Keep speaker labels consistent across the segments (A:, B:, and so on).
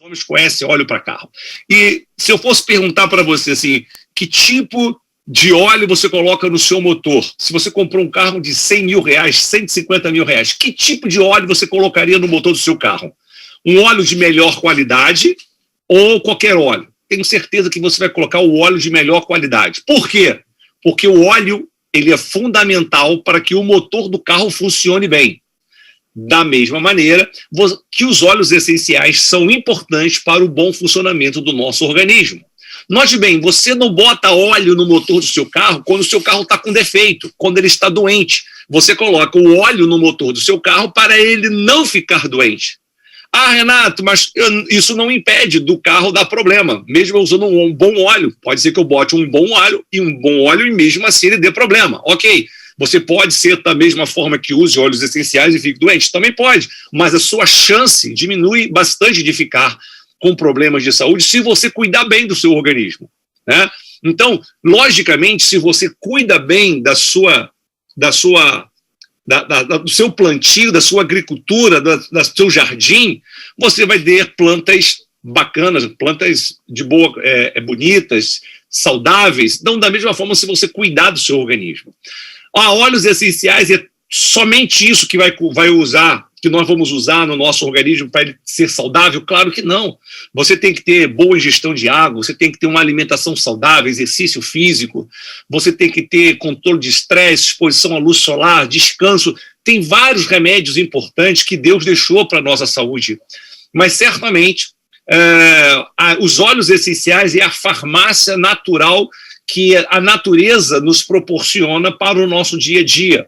A: homens conhecem óleo para carro. E se eu fosse perguntar para você assim, que tipo de óleo você coloca no seu motor? Se você comprou um carro de 100 mil reais, 150 mil reais, que tipo de óleo você colocaria no motor do seu carro? Um óleo de melhor qualidade ou qualquer óleo? Tenho certeza que você vai colocar o óleo de melhor qualidade. Por quê? Porque o óleo ele é fundamental para que o motor do carro funcione bem. Da mesma maneira que os óleos essenciais são importantes para o bom funcionamento do nosso organismo. Note bem, você não bota óleo no motor do seu carro quando o seu carro está com defeito, quando ele está doente. Você coloca o óleo no motor do seu carro para ele não ficar doente. Ah, Renato, mas isso não impede do carro dar problema, mesmo eu usando um bom óleo. Pode ser que eu bote um bom óleo e mesmo assim ele dê problema. Ok. Você pode ser da mesma forma que use óleos essenciais e fique doente? Também pode, mas a sua chance diminui bastante de ficar com problemas de saúde se você cuidar bem do seu organismo, né? Então, logicamente, se você cuida bem do seu plantio, da sua agricultura, do seu jardim, você vai ter plantas bacanas, plantas de boa, bonitas, saudáveis, não da mesma forma se você cuidar do seu organismo. Óleos essenciais é somente isso que que nós vamos usar no nosso organismo para ele ser saudável? Claro que não. Você tem que ter boa ingestão de água, você tem que ter uma alimentação saudável, exercício físico, você tem que ter controle de estresse, exposição à luz solar, descanso. Tem vários remédios importantes que Deus deixou para a nossa saúde. Mas certamente os óleos essenciais é a farmácia natural que a natureza nos proporciona para o nosso dia a dia,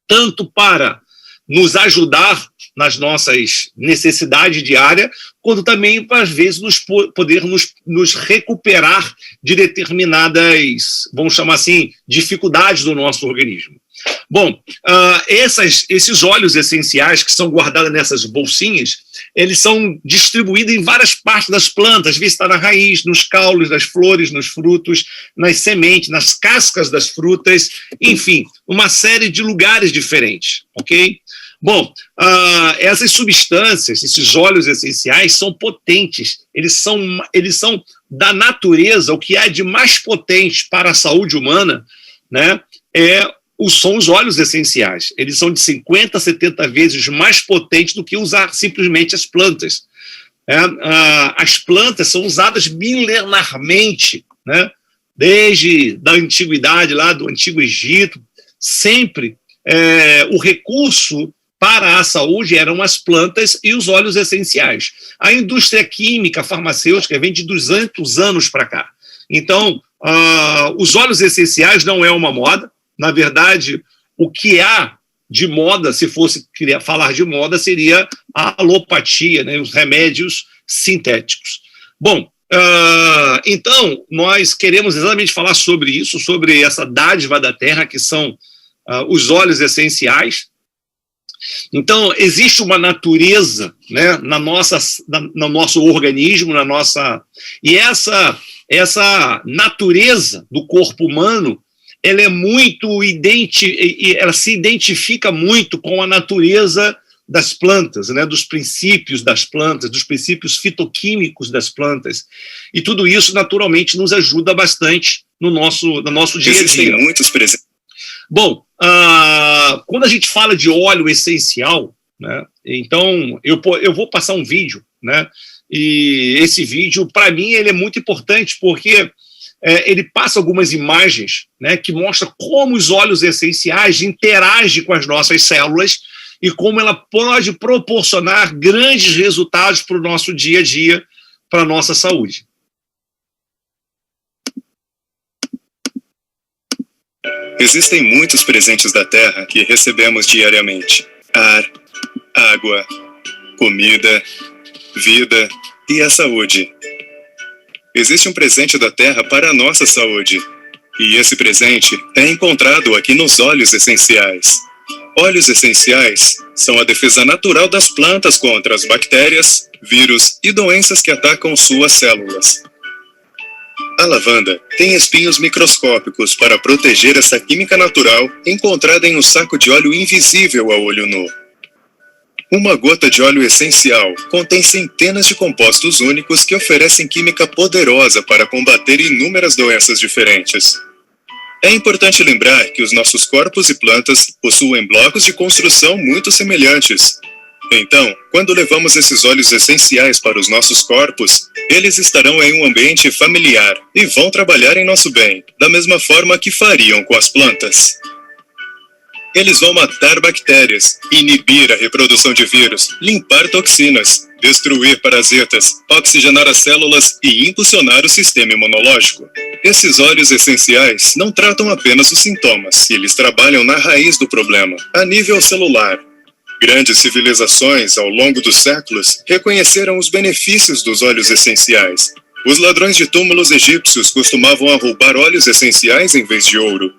A: tanto para nos ajudar nas nossas necessidades diárias, quanto também, às vezes, poder nos recuperar de determinadas, vamos chamar assim, dificuldades do nosso organismo. Bom, esses óleos essenciais que são guardados nessas bolsinhas, eles são distribuídos em várias partes das plantas, às vezes está na raiz, nos caules das flores, nos frutos, nas sementes, nas cascas das frutas, enfim, uma série de lugares diferentes, ok? Bom, essas substâncias, esses óleos essenciais são potentes, eles são da natureza, o que há de mais potente para a saúde humana, né, são os óleos essenciais. Eles são de 50 a 70 vezes mais potentes do que usar simplesmente as plantas. As plantas são usadas milenarmente, né? Desde a antiguidade, lá do Antigo Egito, sempre o recurso para a saúde eram as plantas e os óleos essenciais. A indústria química, farmacêutica, vem de 200 anos para cá. Então, os óleos essenciais não é uma moda. Na verdade, o que há de moda, se fosse falar de moda, seria a alopatia, né, os remédios sintéticos. Bom, então, nós queremos exatamente falar sobre isso, sobre essa dádiva da terra, que são os óleos essenciais. Então, existe uma natureza, né, no nosso organismo, e essa natureza do corpo humano, ela é ela se identifica muito com a natureza das plantas, né, dos princípios das plantas, dos princípios fitoquímicos das plantas. E tudo isso, naturalmente, nos ajuda bastante no nosso dia a dia.
B: Existem muitos presentes.
A: Bom, quando a gente fala de óleo essencial, né, então eu vou passar um vídeo, né, e esse vídeo, para mim, ele é muito importante, porque ele passa algumas imagens, né, que mostram como os óleos essenciais interagem com as nossas células e como ela pode proporcionar grandes resultados para o nosso dia a dia, para a nossa saúde.
B: Existem muitos presentes da Terra que recebemos diariamente: ar, água, comida, vida e a saúde. Existe um presente da Terra para a nossa saúde, e esse presente é encontrado aqui nos óleos essenciais. Óleos essenciais são a defesa natural das plantas contra as bactérias, vírus e doenças que atacam suas células. A lavanda tem espinhos microscópicos para proteger essa química natural encontrada em um saco de óleo invisível ao olho nu. Uma gota de óleo essencial contém centenas de compostos únicos que oferecem química poderosa para combater inúmeras doenças diferentes. É importante lembrar que os nossos corpos e plantas possuem blocos de construção muito semelhantes. Então, quando levamos esses óleos essenciais para os nossos corpos, eles estarão em um ambiente familiar e vão trabalhar em nosso bem, da mesma forma que fariam com as plantas. Eles vão matar bactérias, inibir a reprodução de vírus, limpar toxinas, destruir parasitas, oxigenar as células e impulsionar o sistema imunológico. Esses óleos essenciais não tratam apenas os sintomas, eles trabalham na raiz do problema, a nível celular. Grandes civilizações, ao longo dos séculos, reconheceram os benefícios dos óleos essenciais. Os ladrões de túmulos egípcios costumavam roubar óleos essenciais em vez de ouro.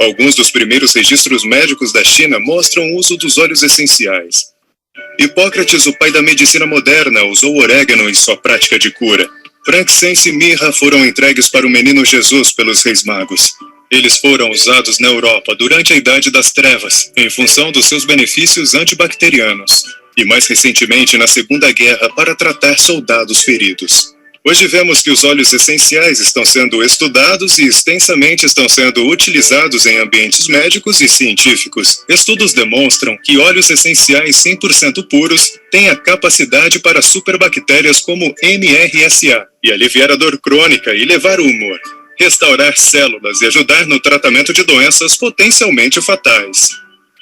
B: Alguns dos primeiros registros médicos da China mostram o uso dos óleos essenciais. Hipócrates, o pai da medicina moderna, usou orégano em sua prática de cura. Frankincense e mirra foram entregues para o menino Jesus pelos reis magos. Eles foram usados na Europa durante a Idade das Trevas, em função dos seus benefícios antibacterianos, e mais recentemente na Segunda Guerra para tratar soldados feridos. Hoje vemos que os óleos essenciais estão sendo estudados e extensamente estão sendo utilizados em ambientes médicos e científicos. Estudos demonstram que óleos essenciais 100% puros têm a capacidade para superbactérias como MRSA e aliviar a dor crônica e levar o humor, restaurar células e ajudar no tratamento de doenças potencialmente fatais.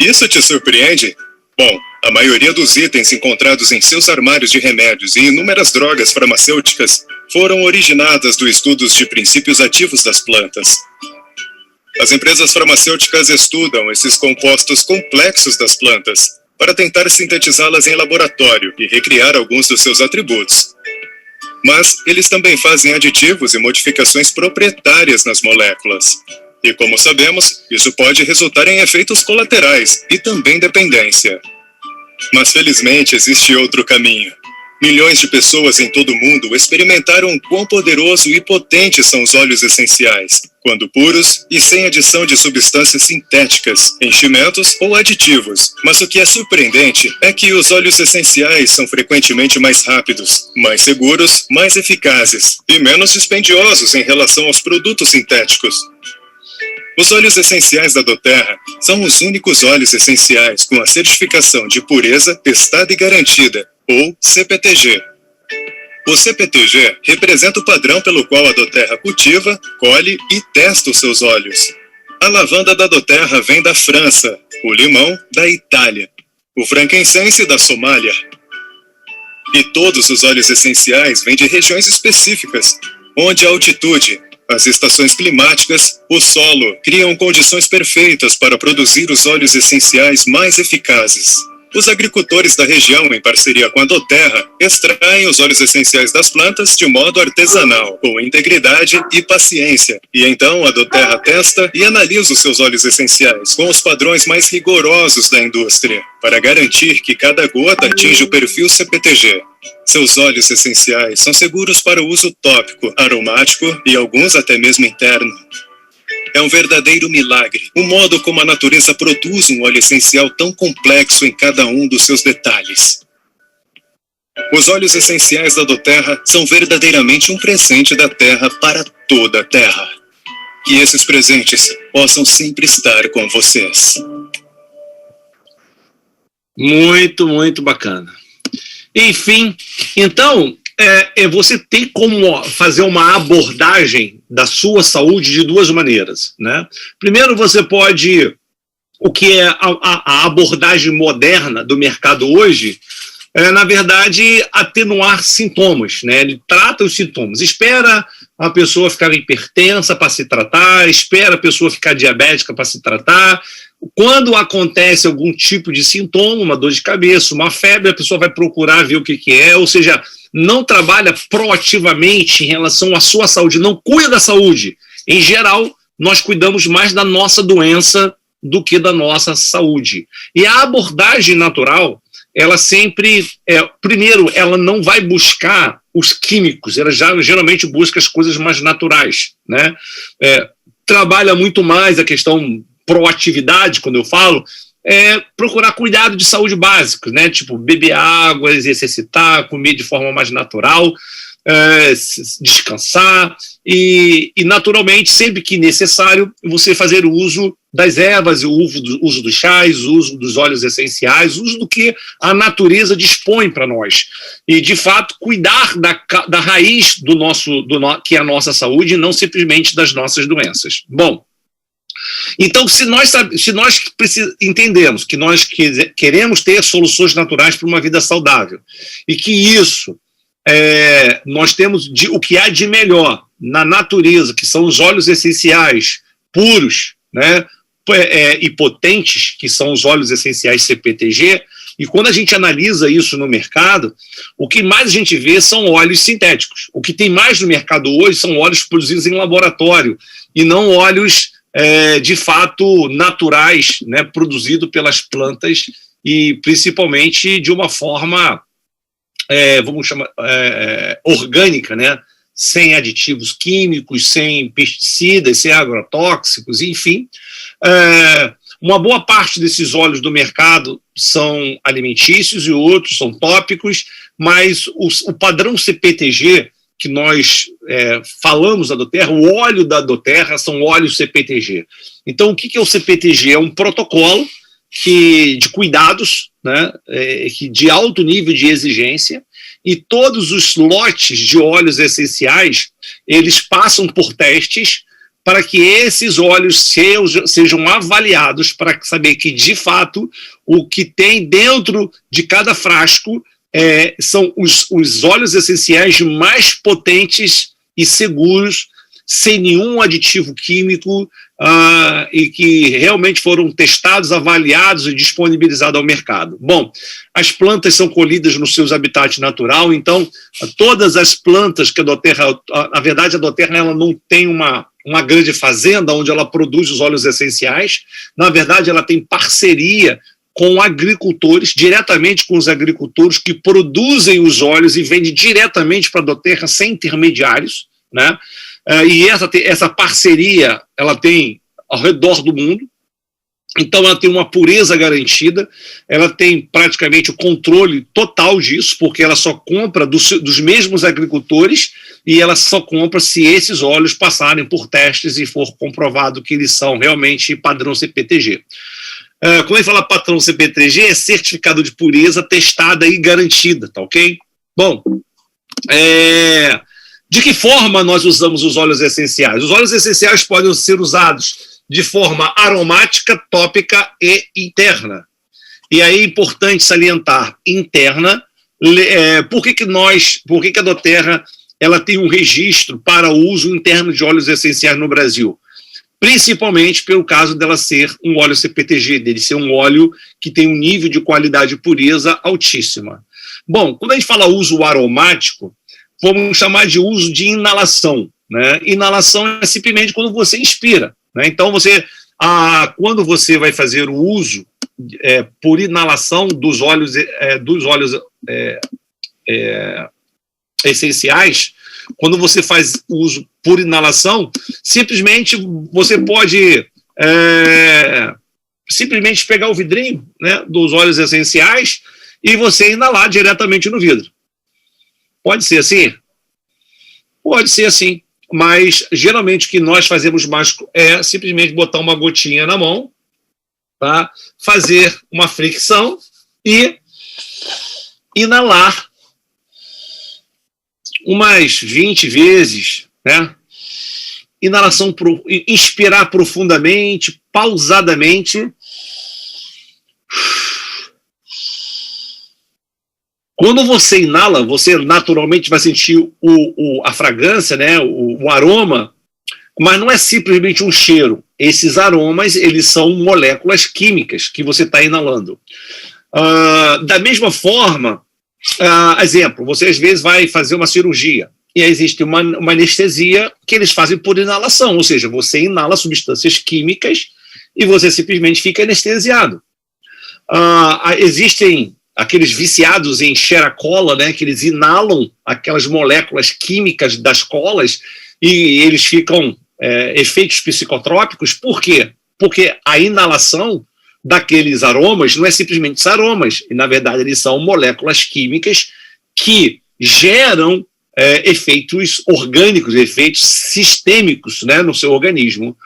B: Isso te surpreende? Bom, a maioria dos itens encontrados em seus armários de remédios e inúmeras drogas farmacêuticas foram originadas dos estudos de princípios ativos das plantas. As empresas farmacêuticas estudam esses compostos complexos das plantas para tentar sintetizá-las em laboratório e recriar alguns dos seus atributos. Mas eles também fazem aditivos e modificações proprietárias nas moléculas. E como sabemos, isso pode resultar em efeitos colaterais e também dependência. Mas felizmente existe outro caminho. Milhões de pessoas em todo o mundo experimentaram quão poderoso e potentes são os óleos essenciais, quando puros e sem adição de substâncias sintéticas, enchimentos ou aditivos. Mas o que é surpreendente é que os óleos essenciais são frequentemente mais rápidos, mais seguros, mais eficazes e menos dispendiosos em relação aos produtos sintéticos. Os óleos essenciais da doTERRA são os únicos óleos essenciais com a certificação de pureza testada e garantida, ou CPTG. O CPTG representa o padrão pelo qual a doTERRA cultiva, colhe e testa os seus óleos. A lavanda da doTERRA vem da França, o limão da Itália, o frankincense da Somália. E todos os óleos essenciais vêm de regiões específicas, onde a altitude, as estações climáticas, o solo criam condições perfeitas para produzir os óleos essenciais mais eficazes. Os agricultores da região, em parceria com a doTERRA, extraem os óleos essenciais das plantas de modo artesanal, com integridade e paciência. E então a doTERRA testa e analisa os seus óleos essenciais com os padrões mais rigorosos da indústria, para garantir que cada gota atinja o perfil CPTG. Seus óleos essenciais são seguros para o uso tópico, aromático e alguns até mesmo interno. É um verdadeiro milagre, o modo como a natureza produz um óleo essencial tão complexo em cada um dos seus detalhes. Os óleos essenciais da doTERRA são verdadeiramente um presente da Terra para toda a Terra. Que esses presentes possam sempre estar com vocês.
A: Muito, muito bacana. Enfim, então, você tem como fazer uma abordagem da sua saúde de duas maneiras, né? Primeiro, você pode, o que é a abordagem moderna do mercado hoje, na verdade, atenuar sintomas, né? Ele trata os sintomas, espera a pessoa ficar hipertensa para se tratar, espera a pessoa ficar diabética para se tratar. Quando acontece algum tipo de sintoma, uma dor de cabeça, uma febre, a pessoa vai procurar ver o que é, ou seja, não trabalha proativamente em relação à sua saúde, não cuida da saúde. Em geral, nós cuidamos mais da nossa doença do que da nossa saúde. E a abordagem natural, ela sempre, primeiro, ela não vai buscar os químicos, ela geralmente busca as coisas mais naturais, né? Trabalha muito mais a questão proatividade, quando eu falo, procurar cuidado de saúde básico, né? Tipo, beber água, exercitar, comer de forma mais natural, descansar e, naturalmente, sempre que necessário, você fazer o uso das ervas, o uso dos chás, o uso dos óleos essenciais, o uso do que a natureza dispõe para nós. E, de fato, cuidar da raiz que é a nossa saúde e não simplesmente das nossas doenças. Bom, então, se nós entendemos que nós queremos ter soluções naturais para uma vida saudável e que isso nós temos o que há de melhor na natureza, que são os óleos essenciais puros, né, e potentes, que são os óleos essenciais CPTG, e quando a gente analisa isso no mercado, o que mais a gente vê são óleos sintéticos. O que tem mais no mercado hoje são óleos produzidos em laboratório e não óleos de fato naturais, né, produzidos pelas plantas e principalmente de uma forma, vamos chamar, orgânica, né, sem aditivos químicos, sem pesticidas, sem agrotóxicos, enfim. Uma boa parte desses óleos do mercado são alimentícios e outros são tópicos, mas o padrão CPTG que nós falamos da doTERRA, o óleo da doTERRA são óleos CPTG. Então, o que é o CPTG? É um protocolo de cuidados, né, de alto nível de exigência, e todos os lotes de óleos essenciais, eles passam por testes para que esses óleos sejam avaliados para saber que, de fato, o que tem dentro de cada frasco são os óleos essenciais mais potentes e seguros, sem nenhum aditivo químico, e que realmente foram testados, avaliados e disponibilizados ao mercado. Bom, as plantas são colhidas nos seus habitats natural, então todas as plantas que a doTERRA, na verdade a doTERRA ela não tem uma grande fazenda onde ela produz os óleos essenciais, na verdade ela tem parceria com agricultores, diretamente com os agricultores que produzem os óleos e vendem diretamente para a doTERRA sem intermediários, né? E essa parceria ela tem ao redor do mundo, então ela tem uma pureza garantida, ela tem praticamente o controle total disso, porque ela só compra dos mesmos agricultores e ela só compra se esses óleos passarem por testes e for comprovado que eles são realmente padrão CPTG. Quando ele fala padrão CPTG, é certificado de pureza testada e garantida, tá ok? Bom, de que forma nós usamos os óleos essenciais? Os óleos essenciais podem ser usados de forma aromática, tópica e interna. E aí é importante salientar interna. Por que a doTERRA ela tem um registro para o uso interno de óleos essenciais no Brasil? Principalmente pelo caso dela ser um óleo CPTG, dele ser um óleo que tem um nível de qualidade e pureza altíssima. Bom, quando a gente fala uso aromático, vamos chamar de uso de inalação, né? Inalação é simplesmente quando você inspira, né? Então, quando você vai fazer o uso por inalação dos óleos essenciais, quando você faz uso por inalação, simplesmente você pode simplesmente pegar o vidrinho, né, dos óleos essenciais e você inalar diretamente no vidro. Pode ser assim? Pode ser assim, mas geralmente o que nós fazemos mais é simplesmente botar uma gotinha na mão, tá? Fazer uma fricção e inalar umas 20 vezes, né? Inalação, inspirar profundamente, pausadamente. Quando você inala, você naturalmente vai sentir a fragrância, né? O aroma, mas não é simplesmente um cheiro. Esses aromas, eles são moléculas químicas que você está inalando. Da mesma forma, exemplo, você às vezes vai fazer uma cirurgia e aí existe uma anestesia que eles fazem por inalação, ou seja, você inala substâncias químicas e você simplesmente fica anestesiado. Existem aqueles viciados em cheira cola, né, que eles inalam aquelas moléculas químicas das colas e eles ficam efeitos psicotrópicos. Por quê? Porque a inalação daqueles aromas não é simplesmente aromas, e na verdade eles são moléculas químicas que geram efeitos orgânicos, efeitos sistêmicos, né, no seu organismo.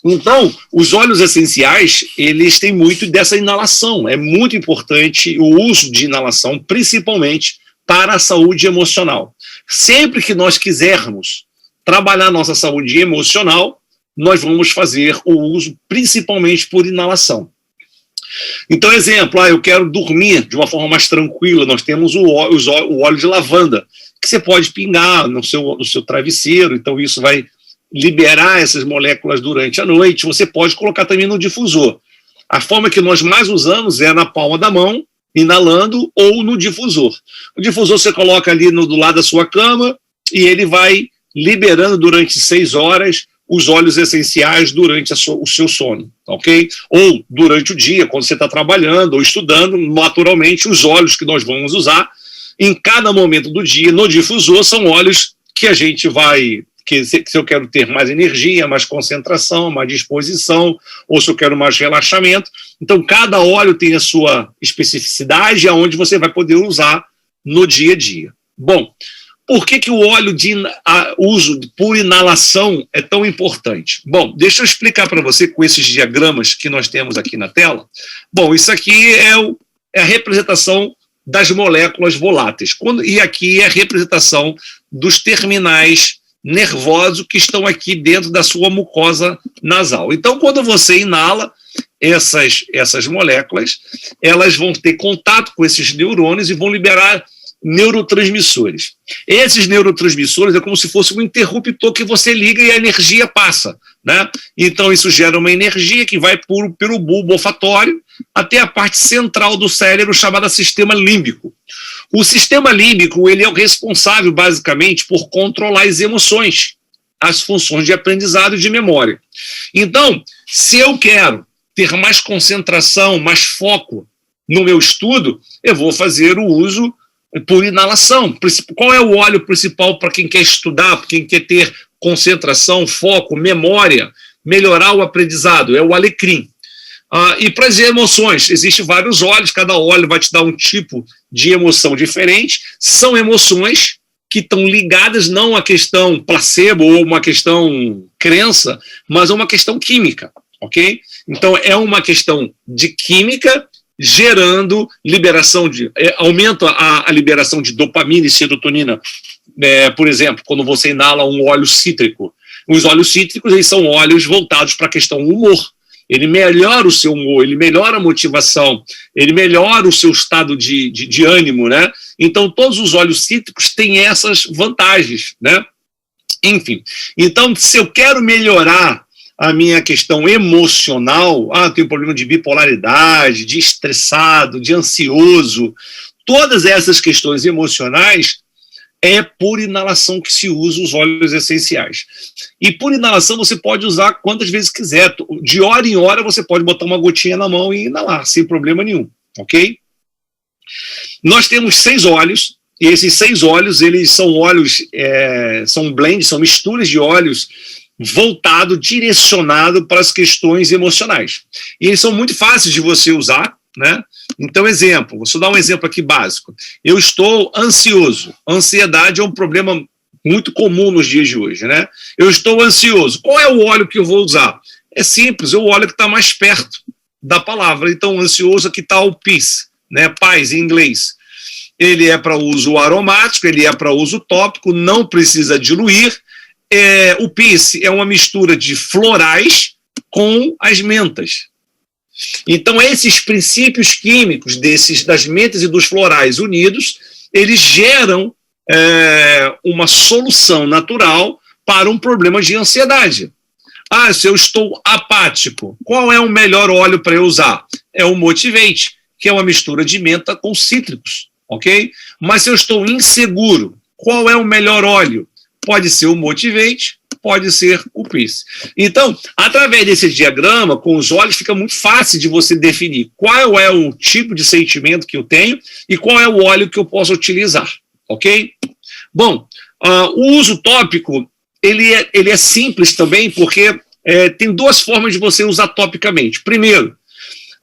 A: Então, os óleos essenciais, eles têm muito dessa inalação. É muito importante o uso de inalação, principalmente para a saúde emocional. Sempre que nós quisermos trabalhar nossa saúde emocional, nós vamos fazer o uso principalmente por inalação. Então, exemplo, eu quero dormir de uma forma mais tranquila, nós temos o óleo de lavanda, que você pode pingar no seu travesseiro, então isso vai liberar essas moléculas durante a noite. Você pode colocar também no difusor. A forma que nós mais usamos é na palma da mão, inalando, ou no difusor. O difusor você coloca ali do lado da sua cama e ele vai liberando durante 6 horas os óleos essenciais durante o seu sono, ok? Ou durante o dia, quando você está trabalhando ou estudando, naturalmente os óleos que nós vamos usar em cada momento do dia, no difusor, são óleos que a gente vai, se eu quero ter mais energia, mais concentração, mais disposição, ou se eu quero mais relaxamento. Então, cada óleo tem a sua especificidade, aonde você vai poder usar no dia a dia. Bom, por que o óleo de uso por inalação é tão importante? Bom, deixa eu explicar para você com esses diagramas que nós temos aqui na tela. Bom, isso aqui é a representação das moléculas voláteis. E aqui é a representação dos terminais nervosos que estão aqui dentro da sua mucosa nasal. Então, quando você inala essas moléculas, elas vão ter contato com esses neurônios e vão liberar neurotransmissores. Esses neurotransmissores é como se fosse um interruptor que você liga e a energia passa, né? Então isso gera uma energia que vai pelo bulbo olfatório até a parte central do cérebro, chamada sistema límbico. O sistema límbico, ele é o responsável basicamente por controlar as emoções, as funções de aprendizado e de memória. Então, se eu quero ter mais concentração, mais foco no meu estudo, eu vou fazer o uso por inalação. Qual é o óleo principal para quem quer estudar, para quem quer ter concentração, foco, memória, melhorar o aprendizado? É o alecrim. E para as emoções, existem vários óleos, cada óleo vai te dar um tipo de emoção diferente. São emoções que estão ligadas não a questão placebo ou uma questão crença, mas a uma questão química, ok? Então é uma questão de química gerando liberação aumenta a liberação de dopamina e serotonina, por exemplo, quando você inala um óleo cítrico. Os óleos cítricos, eles são óleos voltados para a questão humor. Ele melhora o seu humor, ele melhora a motivação, ele melhora o seu estado de ânimo, né? Então, todos os óleos cítricos têm essas vantagens, né? Enfim, então, se eu quero melhorar a minha questão emocional, tenho problema de bipolaridade, de estressado, de ansioso, todas essas questões emocionais, é por inalação que se usa os óleos essenciais. E por inalação você pode usar quantas vezes quiser. De hora em hora você pode botar uma gotinha na mão e inalar, sem problema nenhum, ok? Nós temos 6 óleos, e esses 6 óleos, eles são óleos, são blends, são misturas de óleos voltado, direcionado para as questões emocionais. E eles são muito fáceis de você usar, né? Então, exemplo, vou dar um exemplo aqui básico. Eu estou ansioso. Ansiedade é um problema muito comum nos dias de hoje, né? Eu estou ansioso. Qual é o óleo que eu vou usar? É simples, é o óleo que está mais perto da palavra. Então, ansioso, aqui está o peace, né? Paz em inglês. Ele é para uso aromático, ele é para uso tópico, não precisa diluir. O peace é uma mistura de florais com as mentas. Então, esses princípios químicos das mentas e dos florais unidos, eles geram uma solução natural para um problema de ansiedade. Se eu estou apático, qual é o melhor óleo para eu usar? É o Motivate, que é uma mistura de menta com cítricos, ok? Mas se eu estou inseguro, qual é o melhor óleo? Pode ser o Motivate, pode ser o Peace. Então, através desse diagrama, com os olhos, fica muito fácil de você definir qual é o tipo de sentimento que eu tenho e qual é o óleo que eu posso utilizar, ok? Bom, o uso tópico, ele é simples também, porque tem 2 formas de você usar topicamente. Primeiro,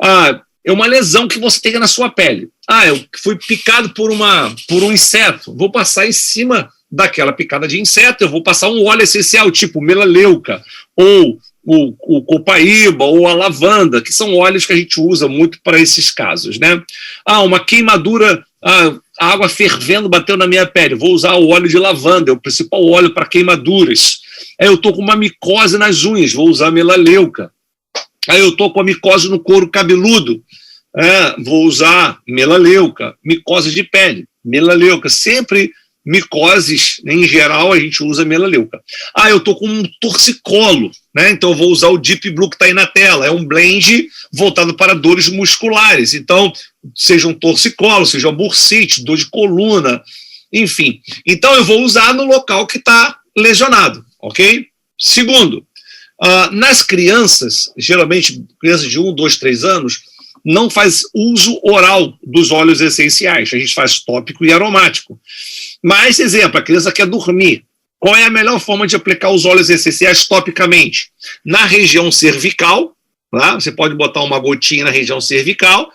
A: É uma lesão que você tem na sua pele. Eu fui picado por um inseto, vou passar em cima daquela picada de inseto, eu vou passar um óleo essencial, tipo melaleuca, ou o copaíba, ou a lavanda, que são óleos que a gente usa muito para esses casos, né? Uma queimadura, a água fervendo bateu na minha pele, vou usar o óleo de lavanda, é o principal óleo para queimaduras. Eu estou com uma micose nas unhas, vou usar melaleuca. Eu estou com a micose no couro cabeludo, vou usar melaleuca. Micose de pele, melaleuca. Sempre micoses, em geral, a gente usa melaleuca. Eu estou com um torcicolo, né? Então eu vou usar o Deep Blue que está aí na tela. É um blend voltado para dores musculares. Então, seja um torcicolo, seja um bursite, dor de coluna, enfim. Então eu vou usar no local que está lesionado, ok? Segundo, nas crianças, geralmente crianças de 1, 2, 3 anos, não faz uso oral dos óleos essenciais, a gente faz tópico e aromático. Mas, exemplo, a criança quer dormir. Qual é a melhor forma de aplicar os óleos essenciais topicamente? Na região cervical, tá? Você pode botar uma gotinha na região cervical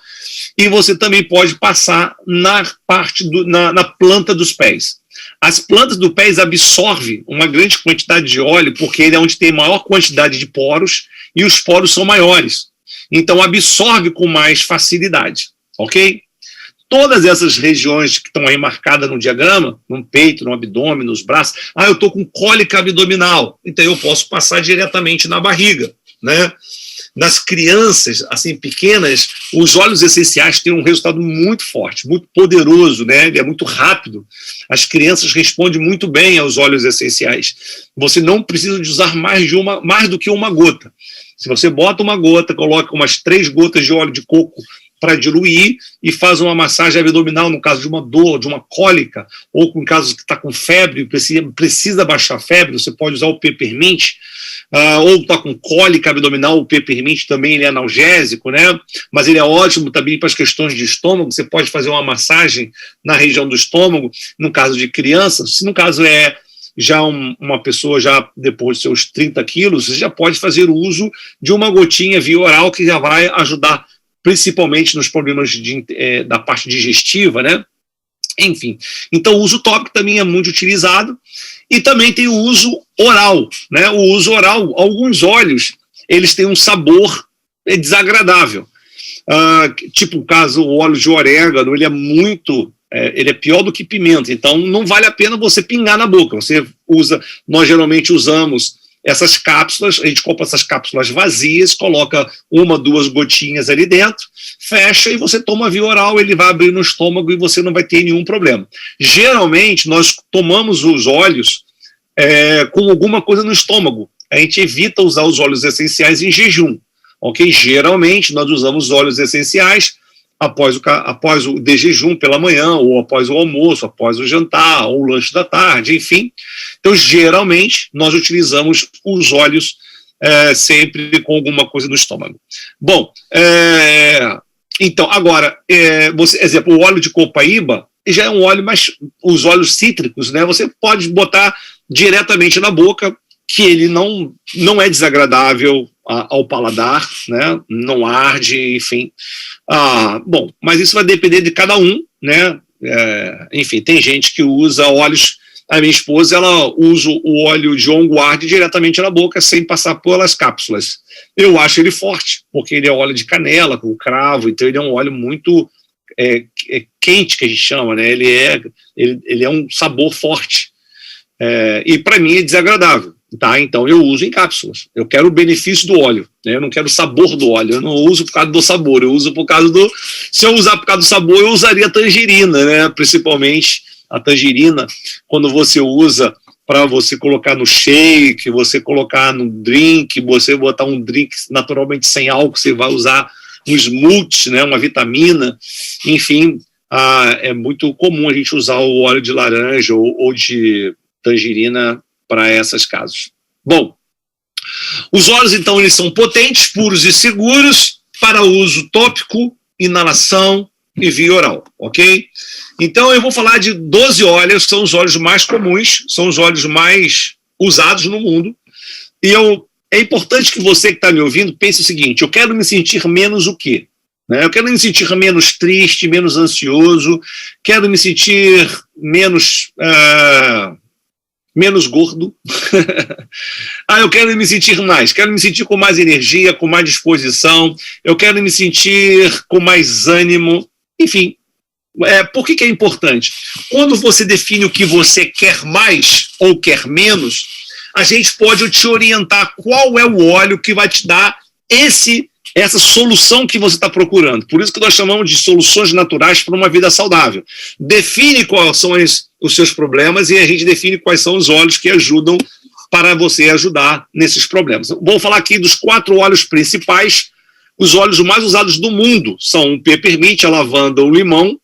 A: e você também pode passar na planta dos pés. As plantas dos pés absorvem uma grande quantidade de óleo porque ele é onde tem maior quantidade de poros e os poros são maiores. Então absorve com mais facilidade, ok? Todas essas regiões que estão aí marcadas no diagrama, no peito, no abdômen, nos braços, eu estou com cólica abdominal, então eu posso passar diretamente na barriga, né? Nas crianças, assim, pequenas, os óleos essenciais têm um resultado muito forte, muito poderoso, né? Ele é muito rápido. As crianças respondem muito bem aos óleos essenciais. Você não precisa de usar mais do que uma gota. Se você bota uma gota, coloca umas 3 gotas de óleo de coco para diluir e faz uma massagem abdominal no caso de uma dor, de uma cólica, ou com casos que está com febre, precisa baixar a febre, você pode usar o peppermint, ou está com cólica abdominal, o peppermint também ele é analgésico, né? Mas ele é ótimo também para as questões de estômago, você pode fazer uma massagem na região do estômago, no caso de criança, se no caso é já uma pessoa já depois de seus 30 quilos, você já pode fazer o uso de uma gotinha via oral que já vai ajudar principalmente nos problemas da parte digestiva, né? Enfim, então o uso tópico também é muito utilizado e também tem o uso oral, né? O uso oral, alguns óleos, eles têm um sabor desagradável. Tipo o caso, o óleo de orégano, ele é pior do que pimenta, então não vale a pena você pingar na boca. Nós geralmente usamos essas cápsulas, a gente compra essas cápsulas vazias, coloca 1, 2 gotinhas ali dentro, fecha e você toma via oral, ele vai abrir no estômago e você não vai ter nenhum problema. Geralmente nós tomamos os óleos com alguma coisa no estômago, a gente evita usar os óleos essenciais em jejum, ok? Geralmente nós usamos óleos essenciais após o de jejum pela manhã, ou após o almoço, após o jantar, ou o lanche da tarde, enfim. Então, geralmente, nós utilizamos os óleos sempre com alguma coisa no estômago. Bom, então, agora, exemplo, o óleo de copaíba já é um óleo, mas os óleos cítricos, né, você pode botar diretamente na boca, que ele não é desagradável ao paladar, né? Não arde, enfim. Bom, mas isso vai depender de cada um, né? Enfim, tem gente que usa óleos. A minha esposa, ela usa o óleo de On Guard diretamente na boca, sem passar pelas cápsulas. Eu acho ele forte, porque ele é óleo de canela, com cravo, então ele é um óleo muito quente, que a gente chama, né? Ele é um sabor forte. E para mim é desagradável. Tá, então eu uso em cápsulas. Eu quero o benefício do óleo, né? Eu não quero o sabor do óleo. Eu não uso por causa do sabor. Eu uso por causa do. Se eu usar por causa do sabor, eu usaria a tangerina, né? Principalmente a tangerina, quando você usa para você colocar no shake, você colocar no drink, você botar um drink naturalmente sem álcool, você vai usar um smoothie, né? Uma vitamina, enfim. É muito comum a gente usar o óleo de laranja ou de tangerina para esses casos. Bom, os óleos, então, eles são potentes, puros e seguros para uso tópico, inalação e via oral, ok? Então, eu vou falar de 12 óleos, que são os óleos mais comuns, são os óleos mais usados no mundo, e eu é importante que você que está me ouvindo pense o seguinte: eu quero me sentir menos o quê? Né? Eu quero me sentir menos triste, menos ansioso, quero me sentir menos gordo. Eu quero me sentir mais, quero me sentir com mais energia, com mais disposição, eu quero me sentir com mais ânimo, enfim. Por que é importante? Quando você define o que você quer mais ou quer menos, a gente pode te orientar qual é o óleo que vai te dar essa solução que você está procurando. Por isso que nós chamamos de soluções naturais para uma vida saudável. Define quais são os seus problemas e a gente define quais são os óleos que ajudam para você ajudar nesses problemas. Vou falar aqui dos 4 óleos principais. Os óleos mais usados do mundo são o peppermint, a lavanda, o limão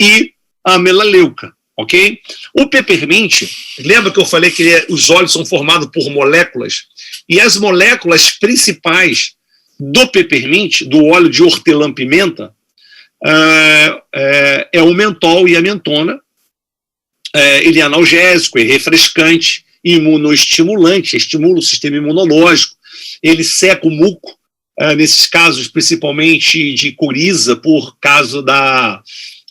A: e a melaleuca, ok? O peppermint, lembra que eu falei que os óleos são formados por moléculas? E as moléculas principais do peppermint, do óleo de hortelã-pimenta, é o mentol e a mentona. Ele é analgésico, é refrescante, imunoestimulante, estimula o sistema imunológico, ele seca o muco, nesses casos principalmente de coriza, por causa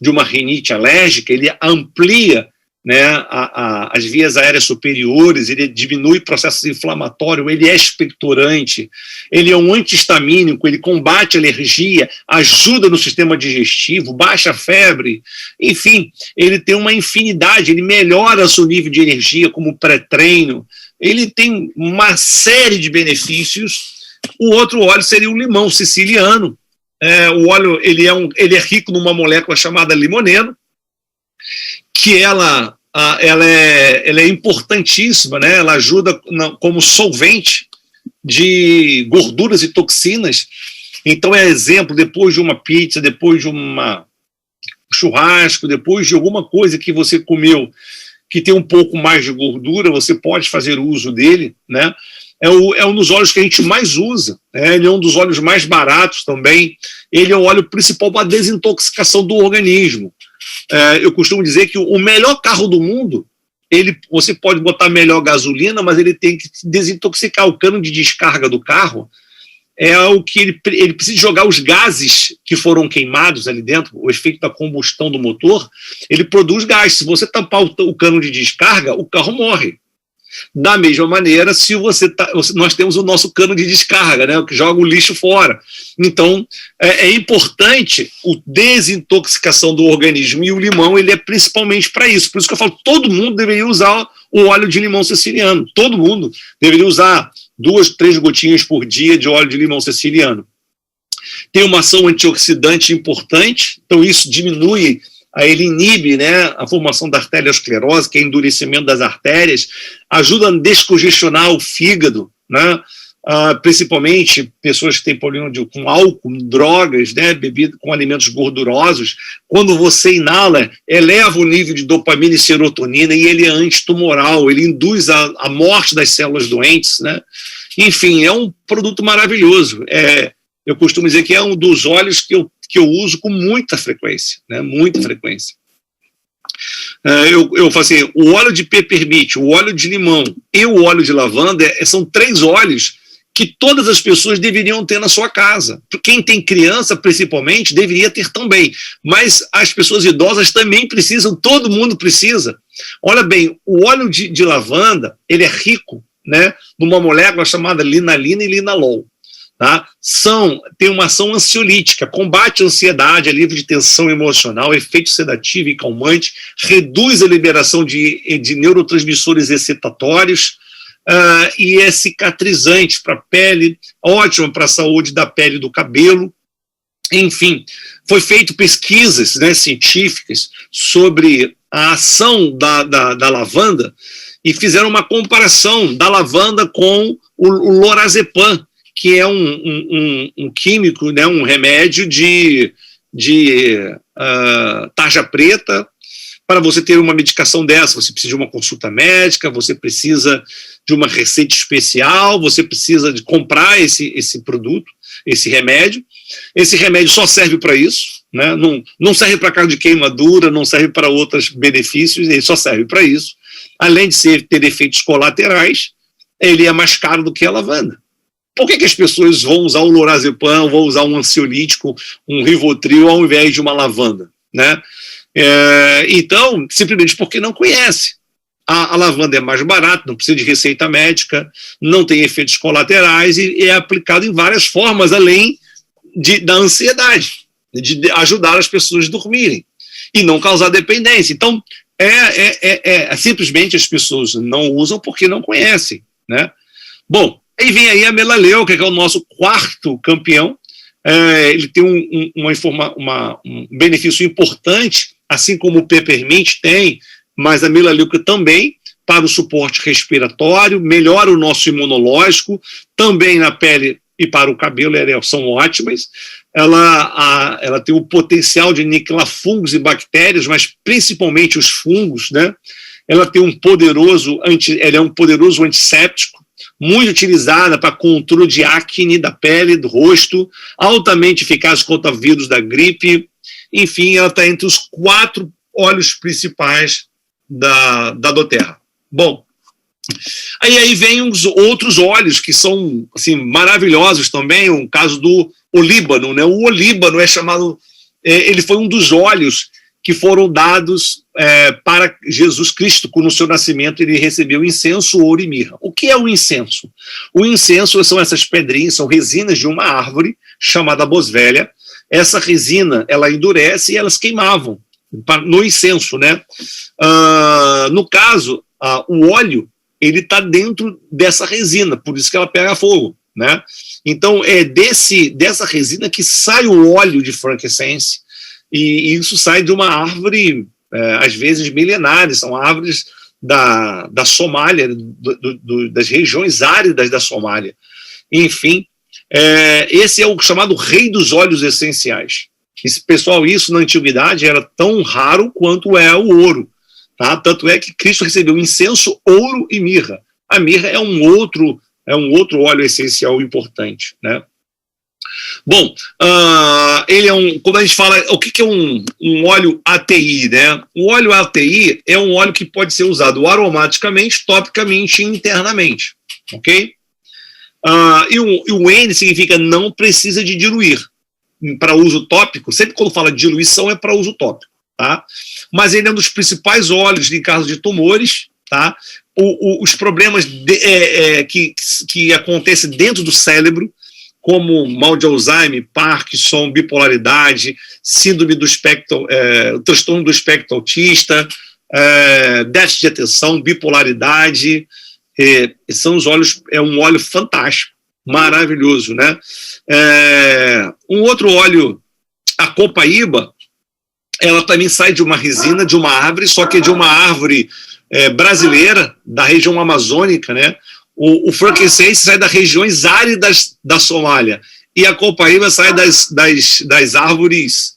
A: de uma rinite alérgica, ele amplia, né, as vias aéreas superiores, ele diminui processos inflamatórios, ele é expectorante, ele é um antihistamínico, ele combate alergia, ajuda no sistema digestivo, baixa a febre, enfim, ele tem uma infinidade, ele melhora o seu nível de energia como pré-treino, ele tem uma série de benefícios. O outro óleo seria o limão siciliano. O óleo ele é rico numa molécula chamada limoneno, que ela é importantíssima, né? Ela ajuda como solvente de gorduras e toxinas. Então é exemplo, depois de uma pizza, depois de um churrasco, depois de alguma coisa que você comeu que tem um pouco mais de gordura, você pode fazer uso dele, né? É um dos óleos que a gente mais usa, né? Ele é um dos óleos mais baratos também, ele é o óleo principal para a desintoxicação do organismo. Eu costumo dizer que o melhor carro do mundo, você pode botar melhor gasolina, mas ele tem que desintoxicar o cano de descarga do carro, o que ele precisa jogar os gases que foram queimados ali dentro, o efeito da combustão do motor, ele produz gás. Se você tampar o cano de descarga, o carro morre. Da mesma maneira, nós temos o nosso cano de descarga, né, que joga o lixo fora. Então, é importante a desintoxicação do organismo, e o limão ele é principalmente para isso. Por isso que eu falo, todo mundo deveria usar o óleo de limão siciliano. Todo mundo deveria usar 2, 3 gotinhas por dia de óleo de limão siciliano. Tem uma ação antioxidante importante, então isso diminui, ele inibe, né, a formação da arteriosclerose, que é endurecimento das artérias, ajuda a descongestionar o fígado, né, principalmente pessoas que têm problema com álcool, drogas, né, bebida com alimentos gordurosos. Quando você inala, eleva o nível de dopamina e serotonina, e ele é antitumoral, ele induz a morte das células doentes, né? Enfim, é um produto maravilhoso. Eu costumo dizer que é um dos óleos que eu uso com muita frequência, né? Muita frequência. Eu falo assim, o óleo de peppermint, o óleo de limão e o óleo de lavanda são 3 óleos que todas as pessoas deveriam ter na sua casa. Quem tem criança, principalmente, deveria ter também. Mas as pessoas idosas também precisam, todo mundo precisa. Olha bem, o óleo de lavanda, ele é rico, né, numa molécula chamada linalina e linalol. Tá? Tem uma ação ansiolítica, combate a ansiedade, alívio de tensão emocional, efeito sedativo e calmante, reduz a liberação de neurotransmissores excitatórios, e é cicatrizante para a pele, ótimo para a saúde da pele e do cabelo. Enfim, foi feito pesquisas, né, científicas sobre a ação da lavanda, e fizeram uma comparação da lavanda com o lorazepam, que é um químico, né, um remédio de tarja preta. Para você ter uma medicação dessa, você precisa de uma consulta médica, você precisa de uma receita especial, você precisa de comprar esse produto, esse remédio. Esse remédio só serve para isso, né? Não serve para carro de queimadura, não serve para outros benefícios, ele só serve para isso. Além de ter efeitos colaterais, ele é mais caro do que a lavanda. Por que as pessoas vão usar o lorazepam, vão usar um ansiolítico, um Rivotril, ao invés de uma lavanda, né? Então, simplesmente porque não conhece. A lavanda é mais barata, não precisa de receita médica, não tem efeitos colaterais e é aplicado em várias formas, além da ansiedade, de ajudar as pessoas a dormirem e não causar dependência. Então, simplesmente as pessoas não usam porque não conhecem, né? Bom, aí vem aí a melaleuca, que é o nosso quarto campeão. Ele tem um benefício importante, assim como o peppermint tem, mas a melaleuca também, para o suporte respiratório, melhora o nosso imunológico, também na pele e para o cabelo são ótimas. Ela tem o potencial de aniquilar fungos e bactérias, mas principalmente os fungos, né? Ela tem ela é um poderoso antisséptico, muito utilizada para controle de acne da pele, do rosto, altamente eficaz contra vírus da gripe. Enfim, ela está entre os 4 óleos principais da doTERRA. Bom, aí vem os outros óleos que são assim, maravilhosos também, o caso do olíbano, né? O olíbano é chamado, ele foi um dos óleos que foram dados para Jesus Cristo, no seu nascimento ele recebeu incenso, ouro e mirra. O que é o incenso? O incenso são essas pedrinhas, são resinas de uma árvore chamada boswellia. Essa resina, ela endurece e elas queimavam no incenso, né? No caso, o óleo, ele está dentro dessa resina, por isso que ela pega fogo, né? Então, é dessa resina que sai o óleo de frankincense, e isso sai de uma árvore, às vezes milenares, são árvores da Somália, das regiões áridas da Somália. Enfim, esse é o chamado rei dos óleos essenciais. Pessoal, isso na antiguidade era tão raro quanto é o ouro. Tá? Tanto é que Cristo recebeu incenso, ouro e mirra. A mirra é um outro óleo essencial importante, né? Bom, ele quando a gente fala, o que é um óleo ATI, né? O óleo ATI é um óleo que pode ser usado aromaticamente, topicamente e internamente, ok? E o N significa não precisa de diluir. Para uso tópico, sempre quando fala de diluição é para uso tópico, tá? Mas ele é um dos principais óleos em caso de tumores, tá? Os problemas que acontecem dentro do cérebro, como mal de Alzheimer, Parkinson, bipolaridade, síndrome do espectro, transtorno do espectro autista, déficit de atenção, bipolaridade, são os óleos, é um óleo fantástico, maravilhoso, né? Um outro óleo, a copaíba, ela também sai de uma resina, de uma árvore, só que é de uma árvore brasileira, da região amazônica, né? O frankincense sai das regiões áridas da Somália, e a copaíba sai das árvores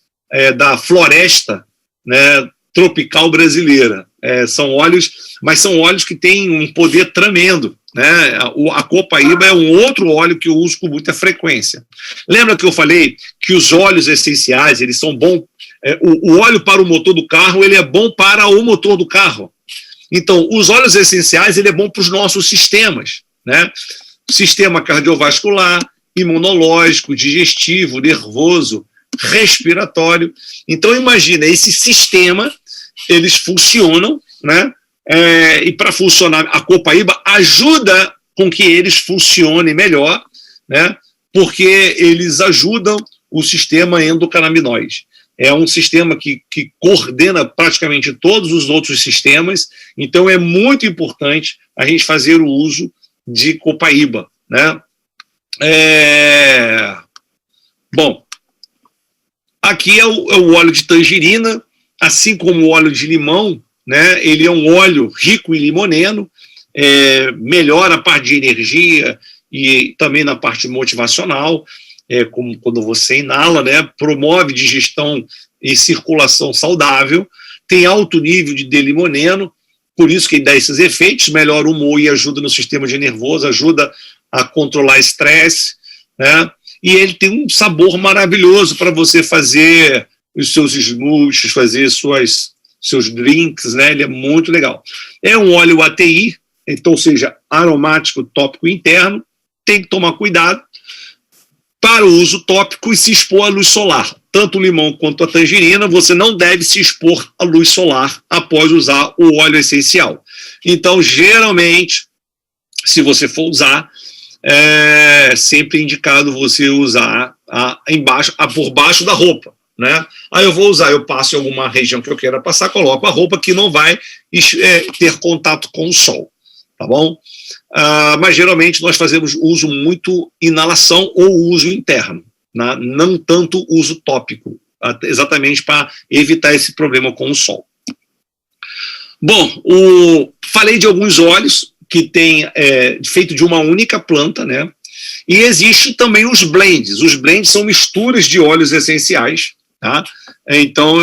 A: da floresta, né, tropical brasileira. São óleos, mas são óleos que têm um poder tremendo, né? A copaíba é um outro óleo que eu uso com muita frequência. Lembra que eu falei que os óleos essenciais, eles são bons, o óleo para o motor do carro, ele é bom para o motor do carro. Então, os óleos essenciais, ele é bom para os nossos sistemas, né? Sistema cardiovascular, imunológico, digestivo, nervoso, respiratório. Então, imagina, esse sistema, eles funcionam, né? E para funcionar, a copaíba ajuda com que eles funcionem melhor, né? Porque eles ajudam o sistema endocannabinoide. É um sistema que coordena praticamente todos os outros sistemas, então é muito importante a gente fazer o uso de copaíba, né? Bom, aqui é o óleo de tangerina, assim como o óleo de limão, né? Ele é um óleo rico em limoneno, melhora a parte de energia e também na parte motivacional, como quando você inala, né? Promove digestão e circulação saudável, tem alto nível de D-limoneno, por isso que ele dá esses efeitos, melhora o humor e ajuda no sistema nervoso, ajuda a controlar estresse, né? E ele tem um sabor maravilhoso para você fazer os seus smoothies, fazer seus drinks, né? Ele é muito legal. É um óleo ATI, então, ou seja, aromático tópico interno, tem que tomar cuidado para o uso tópico e se expor à luz solar. Tanto o limão quanto a tangerina, você não deve se expor à luz solar após usar o óleo essencial. Então, geralmente, se você for usar, é sempre indicado você usar por baixo da roupa, né? Aí eu vou usar, eu passo em alguma região que eu queira passar, coloco a roupa que não vai ter contato com o sol, tá bom? Mas geralmente nós fazemos uso muito inalação ou uso interno, né? Não tanto uso tópico, exatamente para evitar esse problema com o sol. Bom, falei de alguns óleos que tem feito de uma única planta, né? E existe também os blends. Os blends são misturas de óleos essenciais, tá? Então,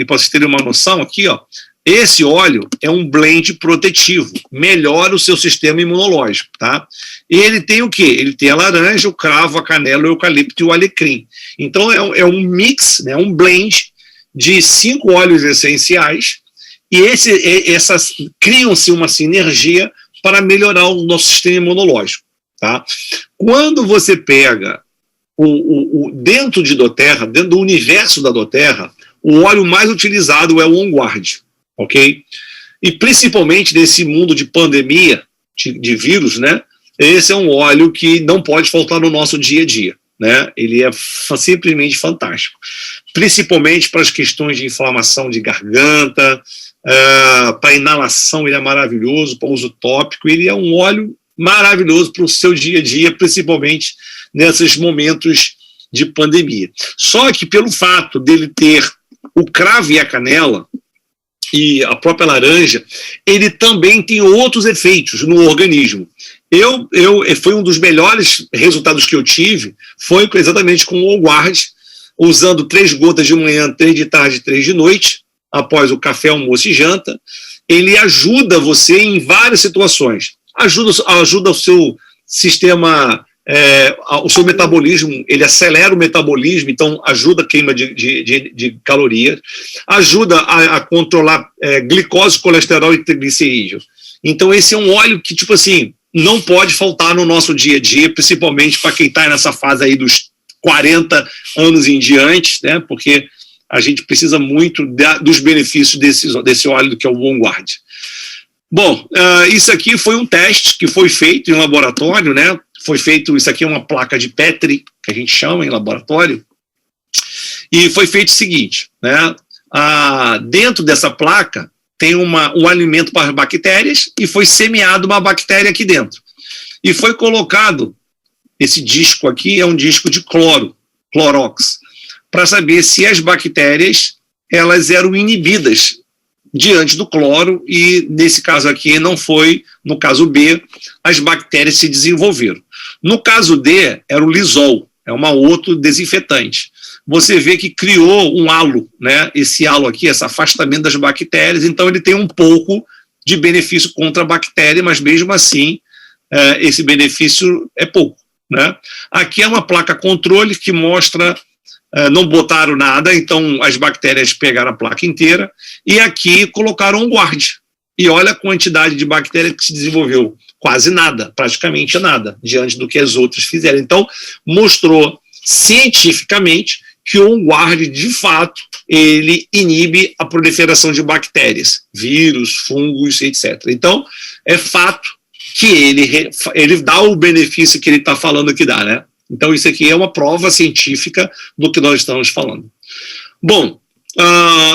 A: para vocês terem uma noção aqui, ó, esse óleo é um blend protetivo, melhora o seu sistema imunológico, tá? E ele tem o quê? Ele tem a laranja, o cravo, a canela, o eucalipto e o alecrim. Então, é um mix, né, um blend de 5 óleos essenciais, e criam-se uma sinergia para melhorar o nosso sistema imunológico, tá? Quando você pega dentro de doTERRA, dentro do universo da doTERRA, o óleo mais utilizado é o On Guard, ok? E principalmente nesse mundo de pandemia, de vírus, né? Esse é um óleo que não pode faltar no nosso dia a dia, né? Ele é simplesmente fantástico, principalmente para as questões de inflamação de garganta, para inalação ele é maravilhoso, para uso tópico, ele é um óleo maravilhoso para o seu dia a dia, principalmente nesses momentos de pandemia. Só que pelo fato dele ter o cravo e a canela e a própria laranja, ele também tem outros efeitos no organismo. Foi um dos melhores resultados que eu tive, foi exatamente com o On Guard, usando 3 gotas de manhã, 3 de tarde e 3 de noite, após o café, almoço e janta. Ele ajuda você em várias situações. Ajuda o seu sistema, o seu metabolismo, ele acelera o metabolismo, então ajuda a queima de calorias, ajuda a controlar glicose, colesterol e triglicerídeo. Então esse é um óleo que, tipo assim, não pode faltar no nosso dia a dia, principalmente para quem está nessa fase aí dos 40 anos em diante, né? Porque a gente precisa muito dos benefícios desse óleo que é o On Guard. Bom, isso aqui foi um teste que foi feito em laboratório, né? Isso aqui é uma placa de Petri, que a gente chama em laboratório, e foi feito o seguinte, né? Dentro dessa placa tem um alimento para as bactérias e foi semeado uma bactéria aqui dentro. E foi colocado, esse disco aqui é um disco de clorox, para saber se as bactérias elas eram inibidas diante do cloro, e nesse caso aqui não foi, no caso B, as bactérias se desenvolveram. No caso D, era o Lysol, é outro desinfetante. Você vê que criou um halo, né? Esse halo aqui, esse afastamento das bactérias, então ele tem um pouco de benefício contra a bactéria, mas mesmo assim, esse benefício é pouco, né? Aqui é uma placa controle que mostra, não botaram nada, então as bactérias pegaram a placa inteira, e aqui colocaram um guard. E olha a quantidade de bactéria que se desenvolveu. Quase nada, praticamente nada, diante do que as outras fizeram. Então, mostrou cientificamente que o On Guard, de fato, ele inibe a proliferação de bactérias, vírus, fungos, etc. Então, é fato que ele dá o benefício que ele está falando que dá, né? Então, isso aqui é uma prova científica do que nós estamos falando. Bom,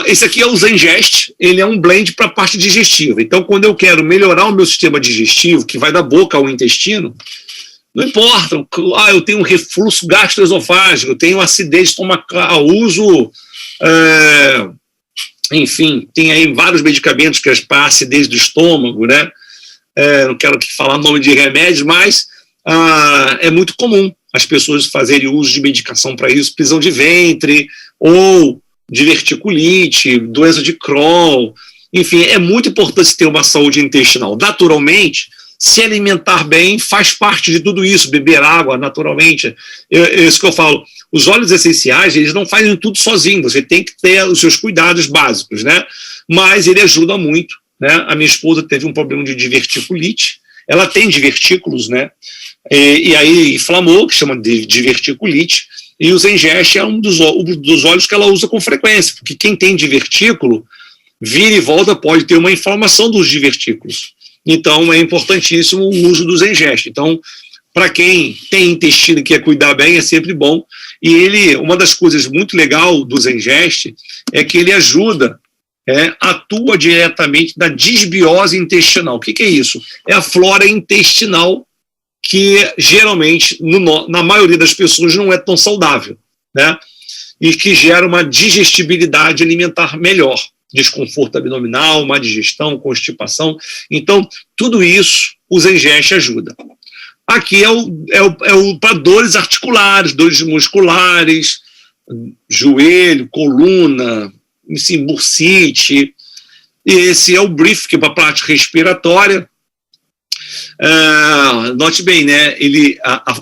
A: esse aqui é o Zengest, ele é um blend para a parte digestiva. Então, quando eu quero melhorar o meu sistema digestivo, que vai da boca ao intestino, não importa, eu tenho um refluxo gastroesofágico, eu tenho acidez estomacal, uso, enfim, tem aí vários medicamentos que é para acidez do estômago, né? Não quero falar o nome de remédios, mas é muito comum as pessoas fazerem uso de medicação para isso, prisão de ventre, ou diverticulite, doença de Crohn, enfim, é muito importante ter uma saúde intestinal. Naturalmente, se alimentar bem faz parte de tudo isso, beber água naturalmente, é isso que eu falo. Os óleos essenciais, eles não fazem tudo sozinhos, você tem que ter os seus cuidados básicos, né? Mas ele ajuda muito, né? A minha esposa teve um problema de diverticulite, ela tem divertículos, né? e aí inflamou, que chama de diverticulite, e o Zengeste é um dos óleos que ela usa com frequência, porque quem tem divertículo, vira e volta, pode ter uma inflamação dos divertículos. Então, é importantíssimo o uso do Zengeste. Então, para quem tem intestino e quer cuidar bem, é sempre bom. E uma das coisas muito legal do Zengeste é que ele ajuda, atua diretamente na disbiose intestinal. O que é isso? É a flora intestinal que, geralmente, na maioria das pessoas, não é tão saudável, né? E que gera uma digestibilidade alimentar melhor. Desconforto abdominal, má digestão, constipação. Então, tudo isso o Zengeste ajuda. Aqui para dores articulares, dores musculares, joelho, coluna, enfim, bursite. E esse é o Brief, que é para a parte respiratória. Note bem, né?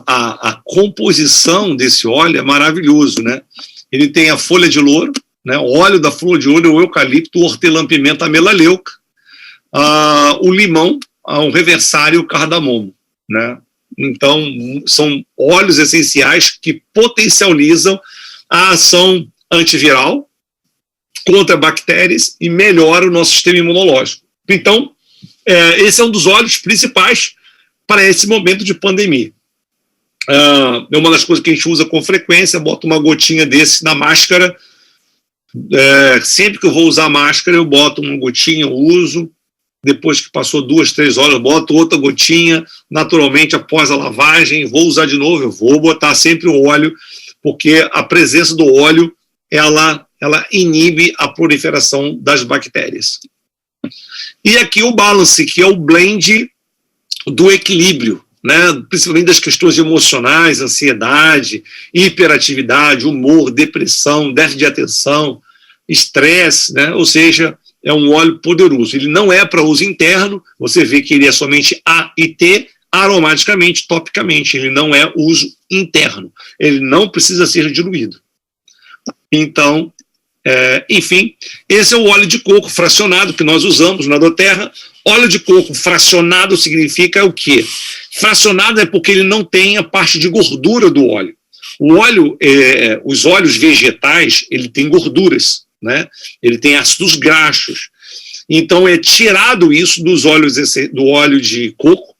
A: A composição desse óleo é maravilhoso, né? Ele tem a folha de louro, né? O óleo da flor de ouro, o eucalipto, o hortelã-pimenta, a melaleuca, o limão, o reversário e o cardamomo, né? Então, são óleos essenciais que potencializam a ação antiviral contra bactérias e melhora o nosso sistema imunológico. Então, esse é um dos óleos principais para esse momento de pandemia. É uma das coisas que a gente usa com frequência, bota uma gotinha desse na máscara. Sempre que eu vou usar máscara, eu boto uma gotinha, eu uso. Depois que passou 2, 3 horas, eu boto outra gotinha. Naturalmente, após a lavagem, vou usar de novo, eu vou botar sempre o óleo, porque a presença do óleo, ela inibe a proliferação das bactérias. E aqui o Balance, que é o blend do equilíbrio, né? Principalmente das questões emocionais, ansiedade, hiperatividade, humor, depressão, déficit de atenção, estresse, né? Ou seja, é um óleo poderoso. Ele não é para uso interno, você vê que ele é somente A e T, aromaticamente, topicamente. Ele não é uso interno. Ele não precisa ser diluído. Então, enfim, esse é o óleo de coco fracionado que nós usamos na doTERRA. Óleo de coco fracionado significa o quê? Fracionado é porque ele não tem a parte de gordura do óleo. O óleo, os óleos vegetais, ele tem gorduras, né? Ele tem ácidos graxos. Então é tirado isso do óleo de coco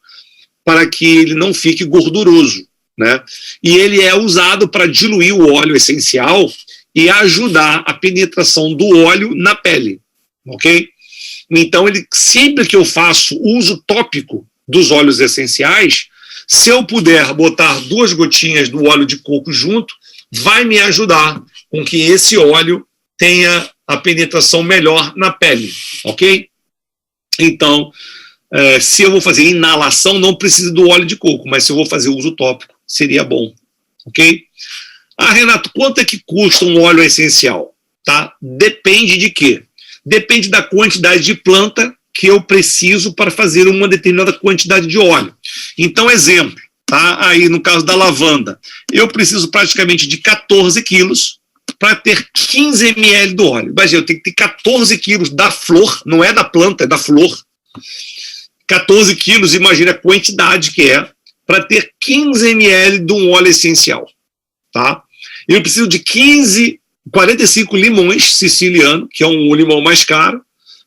A: para que ele não fique gorduroso, né? E ele é usado para diluir o óleo essencial e ajudar a penetração do óleo na pele, ok? Então, sempre que eu faço uso tópico dos óleos essenciais, se eu puder botar 2 gotinhas do óleo de coco junto, vai me ajudar com que esse óleo tenha a penetração melhor na pele, ok? Então, se eu vou fazer inalação, não precisa do óleo de coco, mas se eu vou fazer uso tópico, seria bom, ok? Renato, quanto é que custa um óleo essencial? Tá? Depende de quê? Depende da quantidade de planta que eu preciso para fazer uma determinada quantidade de óleo. Então, exemplo, tá? Aí no caso da lavanda, eu preciso praticamente de 14 quilos para ter 15 ml do óleo. Imagina, eu tenho que ter 14 quilos da flor, não é da planta, é da flor. 14 quilos, imagina a quantidade que é para ter 15 ml de um óleo essencial. Tá? Eu preciso de 45 limões siciliano, que é um limão mais caro,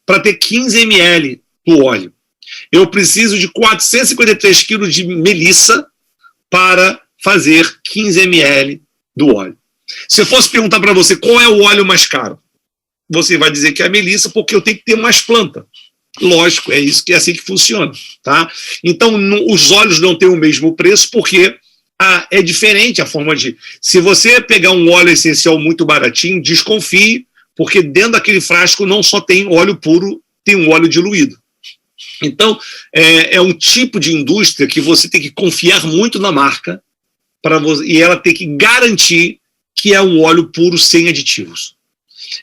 A: para ter 15 ml do óleo. Eu preciso de 453 quilos de melissa para fazer 15 ml do óleo. Se eu fosse perguntar para você qual é o óleo mais caro, você vai dizer que é a melissa, porque eu tenho que ter mais planta. Lógico, é assim que funciona. Tá? Então, os óleos não têm o mesmo preço, porque é diferente a forma de... Se você pegar um óleo essencial muito baratinho, desconfie, porque dentro daquele frasco não só tem óleo puro, tem um óleo diluído. Então, é um tipo de indústria que você tem que confiar muito na marca e ela tem que garantir que é um óleo puro sem aditivos.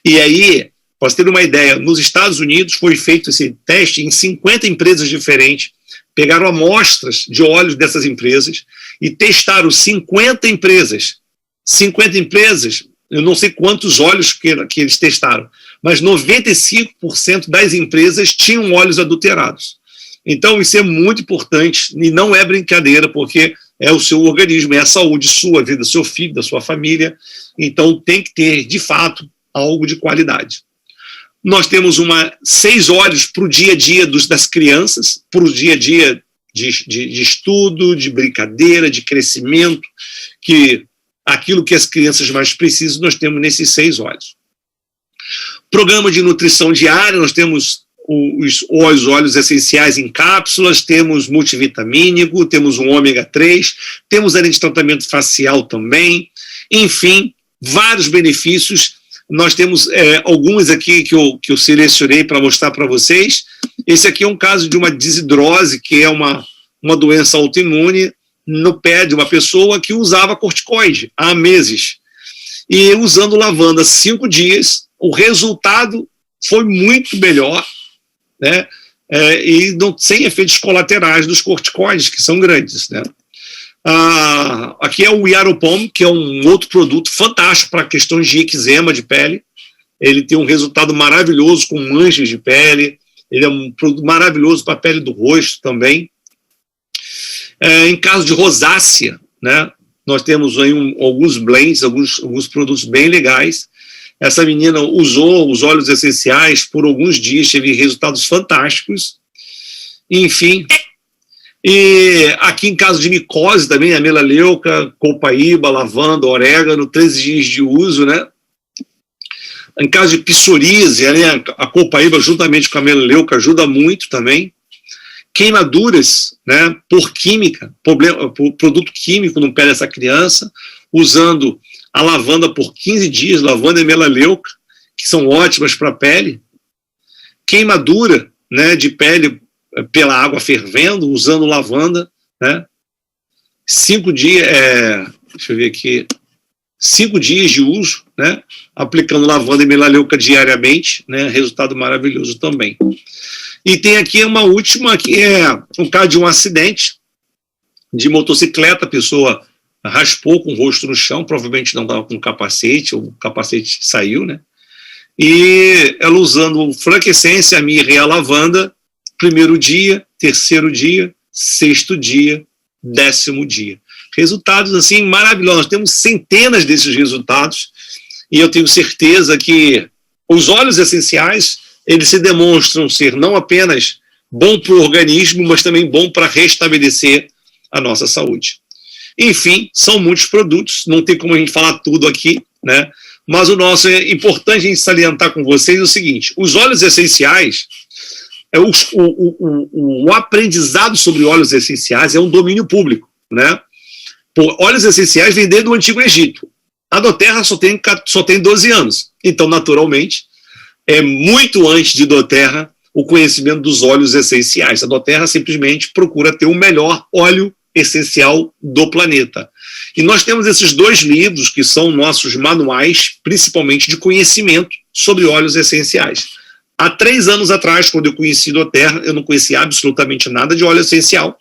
A: E aí, para você ter uma ideia, nos Estados Unidos foi feito esse teste em 50 empresas diferentes, pegaram amostras de óleos dessas empresas e testaram 50 empresas. 50 empresas, eu não sei quantos óleos que eles testaram, mas 95% das empresas tinham óleos adulterados. Então, isso é muito importante e não é brincadeira, porque é o seu organismo, é a saúde sua, a vida do seu filho, da sua família. Então tem que ter, de fato, algo de qualidade. Nós temos 6 óleos para o dia a dia das crianças, para o dia a dia de estudo, de brincadeira, de crescimento, que aquilo que as crianças mais precisam, nós temos nesses 6 óleos. Programa de nutrição diária, nós temos os óleos essenciais em cápsulas, temos multivitamínico, temos um ômega 3, temos área de tratamento facial também, enfim, vários benefícios. Nós temos alguns aqui que eu selecionei para mostrar para vocês. Esse aqui é um caso de uma desidrose, que é uma doença autoimune no pé de uma pessoa que usava corticoide há meses. E usando lavanda 5 dias, o resultado foi muito melhor, né? E sem efeitos colaterais dos corticoides, que são grandes, né? Aqui é o Yaropom, que é um outro produto fantástico para questões de eczema de pele. Ele tem um resultado maravilhoso com manchas de pele. Ele é um produto maravilhoso para a pele do rosto também. Em caso de rosácea, né, nós temos aí alguns blends, alguns produtos bem legais. Essa menina usou os óleos essenciais por alguns dias, teve resultados fantásticos. Enfim. E aqui em caso de micose também, a melaleuca, copaíba, lavanda, orégano, 13 dias de uso, né? Em caso de psoríase, a copaíba juntamente com a melaleuca ajuda muito também. Queimaduras, né, por química, por produto químico no pé dessa criança, usando a lavanda por 15 dias, lavanda e melaleuca, que são ótimas para a pele. Queimadura, né, de pele pela água fervendo, usando lavanda, né? 5 dias, deixa eu ver aqui, 5 dias de uso, né? Aplicando lavanda e melaleuca diariamente, né? Resultado maravilhoso também. E tem aqui uma última, que é um caso de um acidente de motocicleta, a pessoa raspou com o rosto no chão, provavelmente não estava com capacete, ou o capacete saiu, né? E ela usando frankincense, a mirra e a lavanda, 1º dia, 3º dia, 6º dia, 10º dia. Resultados, assim, maravilhosos. Nós temos centenas desses resultados e eu tenho certeza que os óleos essenciais, eles se demonstram ser não apenas bom para o organismo, mas também bom para restabelecer a nossa saúde. Enfim, são muitos produtos, não tem como a gente falar tudo aqui, né? Mas o nosso é importante a gente salientar com vocês o seguinte: os óleos essenciais, o aprendizado sobre óleos essenciais é um domínio público, né? Óleos essenciais vêm desde o Antigo Egito. A doTERRA só tem 12 anos. Então, naturalmente, é muito antes de doTERRA o conhecimento dos óleos essenciais. A doTERRA simplesmente procura ter o melhor óleo essencial do planeta. E nós temos esses 2 livros que são nossos manuais, principalmente de conhecimento sobre óleos essenciais. Há 3 anos atrás, quando eu conheci doTERRA, eu não conhecia absolutamente nada de óleo essencial.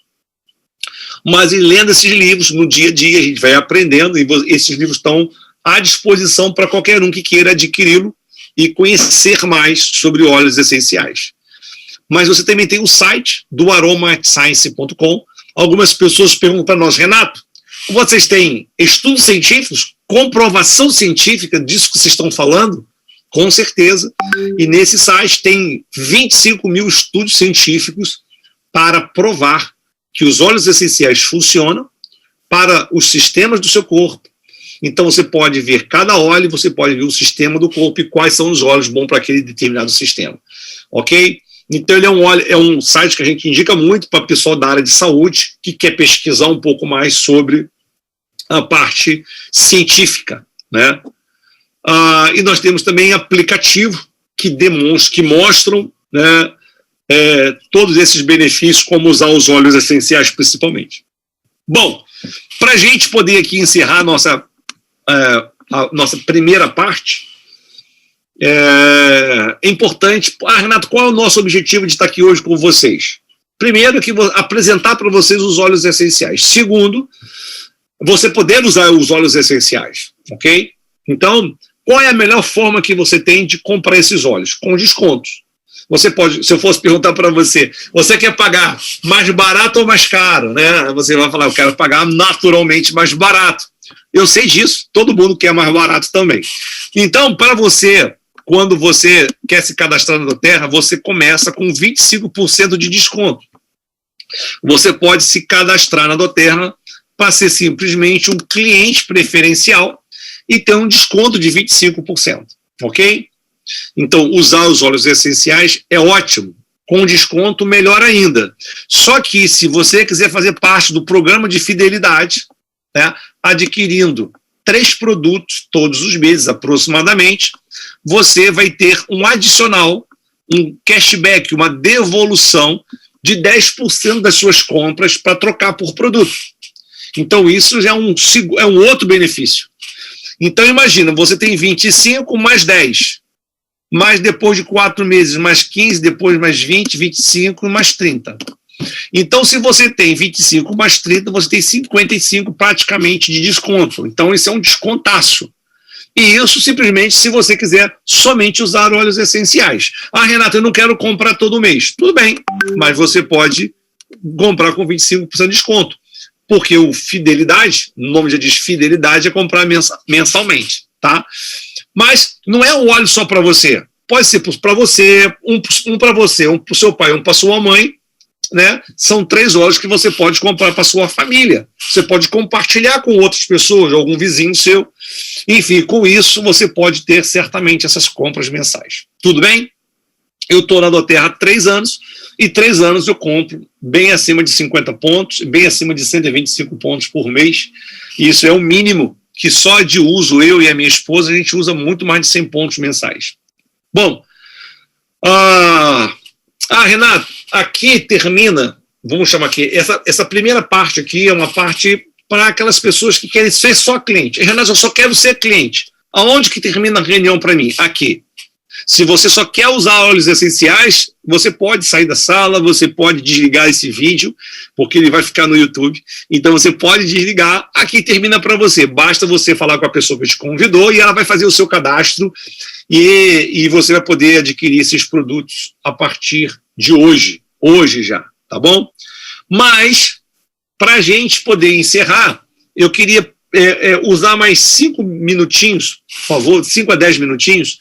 A: Mas em lendo esses livros, no dia a dia, a gente vai aprendendo, e esses livros estão à disposição para qualquer um que queira adquiri-lo e conhecer mais sobre óleos essenciais. Mas você também tem o site do aromascience.com. Algumas pessoas perguntam para nós: Renato, vocês têm estudos científicos, comprovação científica disso que vocês estão falando? Com certeza. E nesse site tem 25 mil estudos científicos para provar que os óleos essenciais funcionam para os sistemas do seu corpo. Então você pode ver cada óleo, você pode ver o sistema do corpo e quais são os óleos bons para aquele determinado sistema. Ok? Então ele é um site que a gente indica muito para o pessoal da área de saúde que quer pesquisar um pouco mais sobre a parte científica, né? E nós temos também aplicativo que mostram, né, todos esses benefícios, como usar os óleos essenciais principalmente. Bom, para a gente poder aqui encerrar a nossa primeira parte, é importante... Renato, qual é o nosso objetivo de estar aqui hoje com vocês? Primeiro, apresentar para vocês os óleos essenciais. Segundo, você poder usar os óleos essenciais, ok? Então, qual é a melhor forma que você tem de comprar esses óleos? Com descontos. Você pode, se eu fosse perguntar para você, você quer pagar mais barato ou mais caro, né? Você vai falar, eu quero pagar naturalmente mais barato. Eu sei disso, todo mundo quer mais barato também. Então, para você, quando você quer se cadastrar na doTERRA, você começa com 25% de desconto. Você pode se cadastrar na doTERRA para ser simplesmente um cliente preferencial e ter um desconto de 25%, ok? Então, usar os óleos essenciais é ótimo. Com desconto, melhor ainda. Só que, se você quiser fazer parte do programa de fidelidade, né, adquirindo 3 produtos todos os meses, aproximadamente, você vai ter um adicional, um cashback, uma devolução de 10% das suas compras para trocar por produto. Então, isso já é um outro benefício. Então, imagina, você tem 25 mais 10. Mas depois de 4 meses, mais 15, depois mais 20, 25 e mais 30. Então, se você tem 25 mais 30, você tem 55 praticamente de desconto. Então, isso é um descontaço. E isso simplesmente se você quiser somente usar óleos essenciais. Ah, Renato, eu não quero comprar todo mês. Tudo bem, mas você pode comprar com 25% de desconto. Porque o fidelidade, o nome já diz fidelidade, é comprar mensalmente, tá? Mas não é um óleo só para você. Pode ser para você, um para você, um para o seu pai, um para sua mãe, né? São 3 óleos que você pode comprar para sua família. Você pode compartilhar com outras pessoas, algum vizinho seu. Enfim, com isso você pode ter certamente essas compras mensais. Tudo bem? Eu estou na doTERRA há 3 anos, e 3 anos eu compro bem acima de 50 pontos, bem acima de 125 pontos por mês. E isso é o mínimo que só de uso, eu e a minha esposa, a gente usa muito mais de 100 pontos mensais. Bom, Renato, aqui termina, vamos chamar aqui, essa primeira parte aqui é uma parte para aquelas pessoas que querem ser só cliente. Renato, eu só quero ser cliente. Aonde que termina a reunião para mim? Aqui. Se você só quer usar óleos essenciais, você pode sair da sala, você pode desligar esse vídeo, porque ele vai ficar no YouTube. Então você pode desligar, aqui termina para você. Basta você falar com a pessoa que te convidou e ela vai fazer o seu cadastro e você vai poder adquirir esses produtos a partir de hoje já, tá bom? Mas, para a gente poder encerrar, eu queria usar mais 5 minutinhos, por favor, 5 a 10 minutinhos,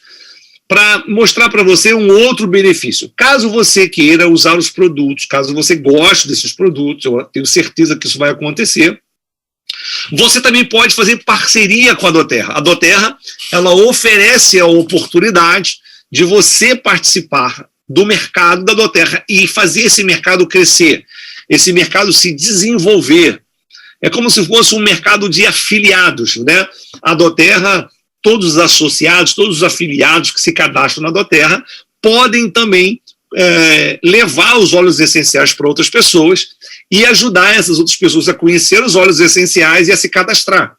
A: para mostrar para você um outro benefício. Caso você queira usar os produtos, caso você goste desses produtos, eu tenho certeza que isso vai acontecer, você também pode fazer parceria com a doTERRA. A doTERRA, ela oferece a oportunidade de você participar do mercado da doTERRA e fazer esse mercado crescer, esse mercado se desenvolver. É como se fosse um mercado de afiliados, né? A doTERRA, todos os associados, todos os afiliados que se cadastram na doTERRA podem também levar os óleos essenciais para outras pessoas e ajudar essas outras pessoas a conhecer os óleos essenciais e a se cadastrar.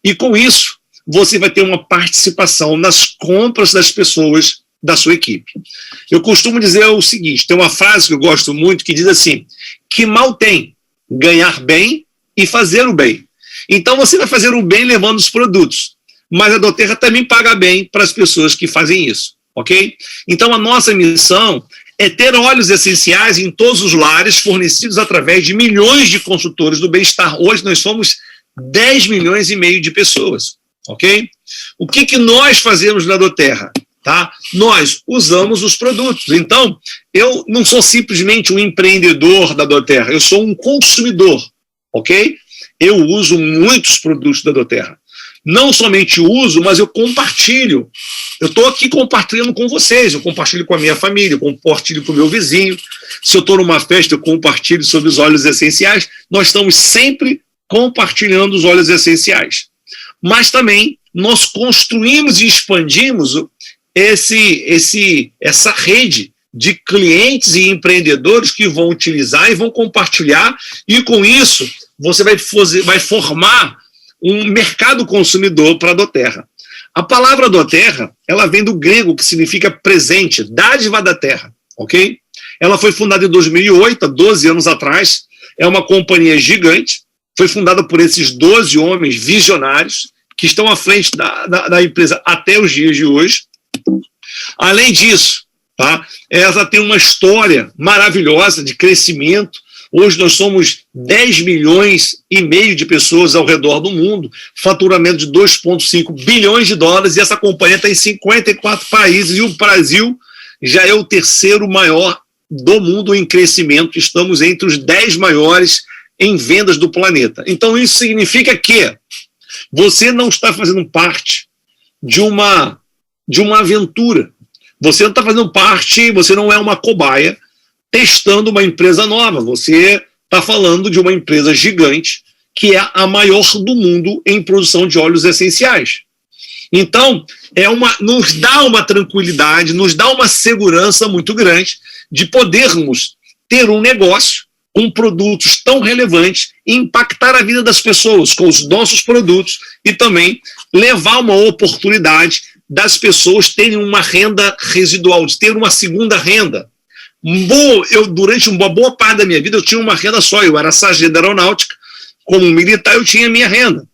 A: E com isso, você vai ter uma participação nas compras das pessoas da sua equipe. Eu costumo dizer o seguinte, tem uma frase que eu gosto muito que diz assim, que mal tem ganhar bem e fazer o bem. Então você vai fazer o bem levando os produtos, mas a doTERRA também paga bem para as pessoas que fazem isso, ok? Então a nossa missão é ter óleos essenciais em todos os lares, fornecidos através de milhões de consultores do bem-estar. Hoje nós somos 10 milhões e meio de pessoas, ok? O que nós fazemos na doTERRA? Tá? Nós usamos os produtos. Então, eu não sou simplesmente um empreendedor da doTERRA, eu sou um consumidor, ok? Eu uso muitos produtos da doTERRA. Não somente uso, mas eu compartilho. Eu estou aqui compartilhando com vocês, eu compartilho com a minha família, eu compartilho com o meu vizinho. Se eu estou numa festa, eu compartilho sobre os óleos essenciais. Nós estamos sempre compartilhando os óleos essenciais. Mas também nós construímos e expandimos essa rede de clientes e empreendedores que vão utilizar e vão compartilhar, e com isso você vai formar um mercado consumidor para a doTERRA. A palavra doTERRA, ela vem do grego, que significa presente, dádiva da terra, ok? Ela foi fundada em 2008, há 12 anos atrás, é uma companhia gigante, foi fundada por esses 12 homens visionários, que estão à frente da empresa até os dias de hoje. Além disso, tá? Ela tem uma história maravilhosa de crescimento. Hoje nós somos 10 milhões e meio de pessoas ao redor do mundo, faturamento de 2,5 bilhões de dólares, e essa companhia está em 54 países, e o Brasil já é o terceiro maior do mundo em crescimento. Estamos entre os 10 maiores em vendas do planeta. Então isso significa que você não está fazendo parte de uma aventura. Você não está fazendo parte, você não é uma cobaia testando uma empresa nova. Você está falando de uma empresa gigante que é a maior do mundo em produção de óleos essenciais. Então, nos dá uma tranquilidade, nos dá uma segurança muito grande de podermos ter um negócio com produtos tão relevantes e impactar a vida das pessoas com os nossos produtos e também levar uma oportunidade das pessoas terem uma renda residual, de ter uma segunda renda. Durante uma boa parte da minha vida, eu tinha uma renda só. Eu era sargento da aeronáutica, como militar, eu tinha minha renda.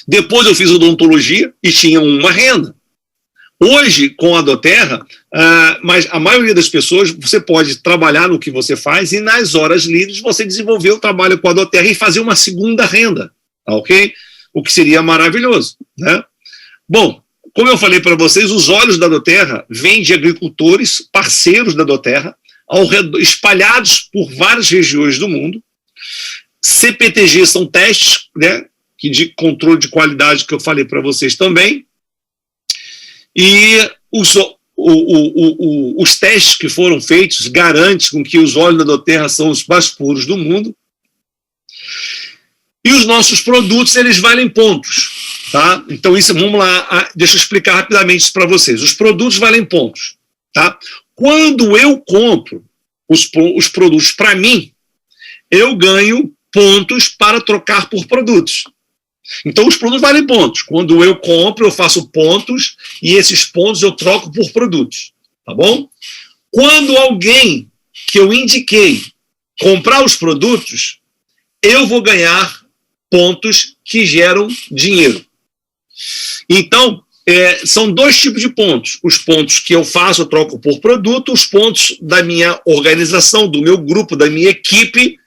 A: Depois eu fiz odontologia e tinha uma renda. Hoje, com a Doterra, mas a maioria das pessoas, você pode trabalhar no que você faz e nas horas livres você desenvolver o trabalho com a Doterra e fazer uma segunda renda, tá, ok? O que seria maravilhoso, né? Bom, como eu falei para vocês, os óleos da Doterra vêm de agricultores, parceiros da Doterra, espalhados por várias regiões do mundo. CPTG são testes, né, de controle de qualidade que eu falei para vocês também. E os testes que foram feitos garantem com que os óleos da Doterra são os mais puros do mundo. E os nossos produtos, eles valem pontos. Tá? Então, vamos lá, deixa eu explicar rapidamente isso para vocês. Os produtos valem pontos. Tá? Quando eu compro os produtos para mim, eu ganho pontos para trocar por produtos. Então, os produtos valem pontos. Quando eu compro, eu faço pontos e esses pontos eu troco por produtos. Tá bom? Quando alguém que eu indiquei comprar os produtos, eu vou ganhar pontos que geram dinheiro. Então, são dois tipos de pontos. Os pontos que eu faço, eu troco por produto. Os pontos da minha organização, do meu grupo, da minha equipe,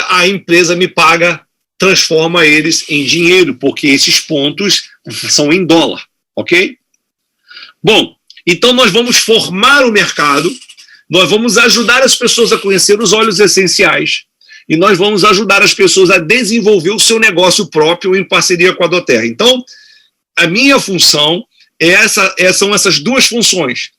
A: a empresa me paga, transforma eles em dinheiro, porque esses pontos são em dólar, ok? Bom, então nós vamos formar o mercado, nós vamos ajudar as pessoas a conhecer os óleos essenciais e nós vamos ajudar as pessoas a desenvolver o seu negócio próprio em parceria com a Doterra. Então, a minha função são essas duas funções.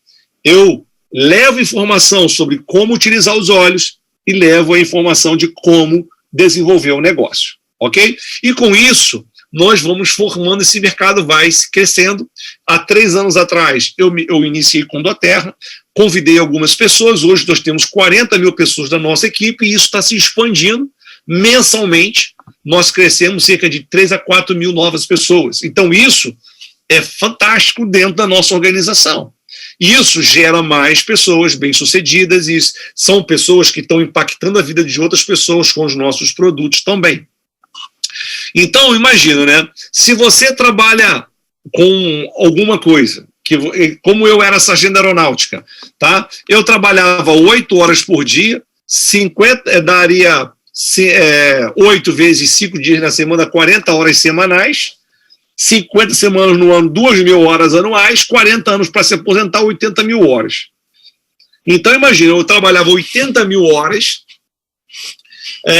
A: Eu levo informação sobre como utilizar os óleos e levo a informação de como desenvolver o negócio, ok? E com isso, nós vamos formando esse mercado, vai crescendo. Há 3 anos atrás, eu iniciei com a Doterra, convidei algumas pessoas, hoje nós temos 40 mil pessoas da nossa equipe e isso está se expandindo mensalmente. Nós crescemos cerca de 3 a 4 mil novas pessoas. Então isso é fantástico dentro da nossa organização. Isso gera mais pessoas bem-sucedidas e são pessoas que estão impactando a vida de outras pessoas com os nossos produtos também. Então, imagina, né? Se você trabalha com alguma coisa, como eu era sargento da aeronáutica, tá? Eu trabalhava 8 horas por dia, daria 8 vezes 5 dias na semana, 40 horas semanais, 50 semanas no ano, 2.000 horas anuais, 40 anos para se aposentar, 80 mil horas. Então, imagina, eu trabalhava 80 mil horas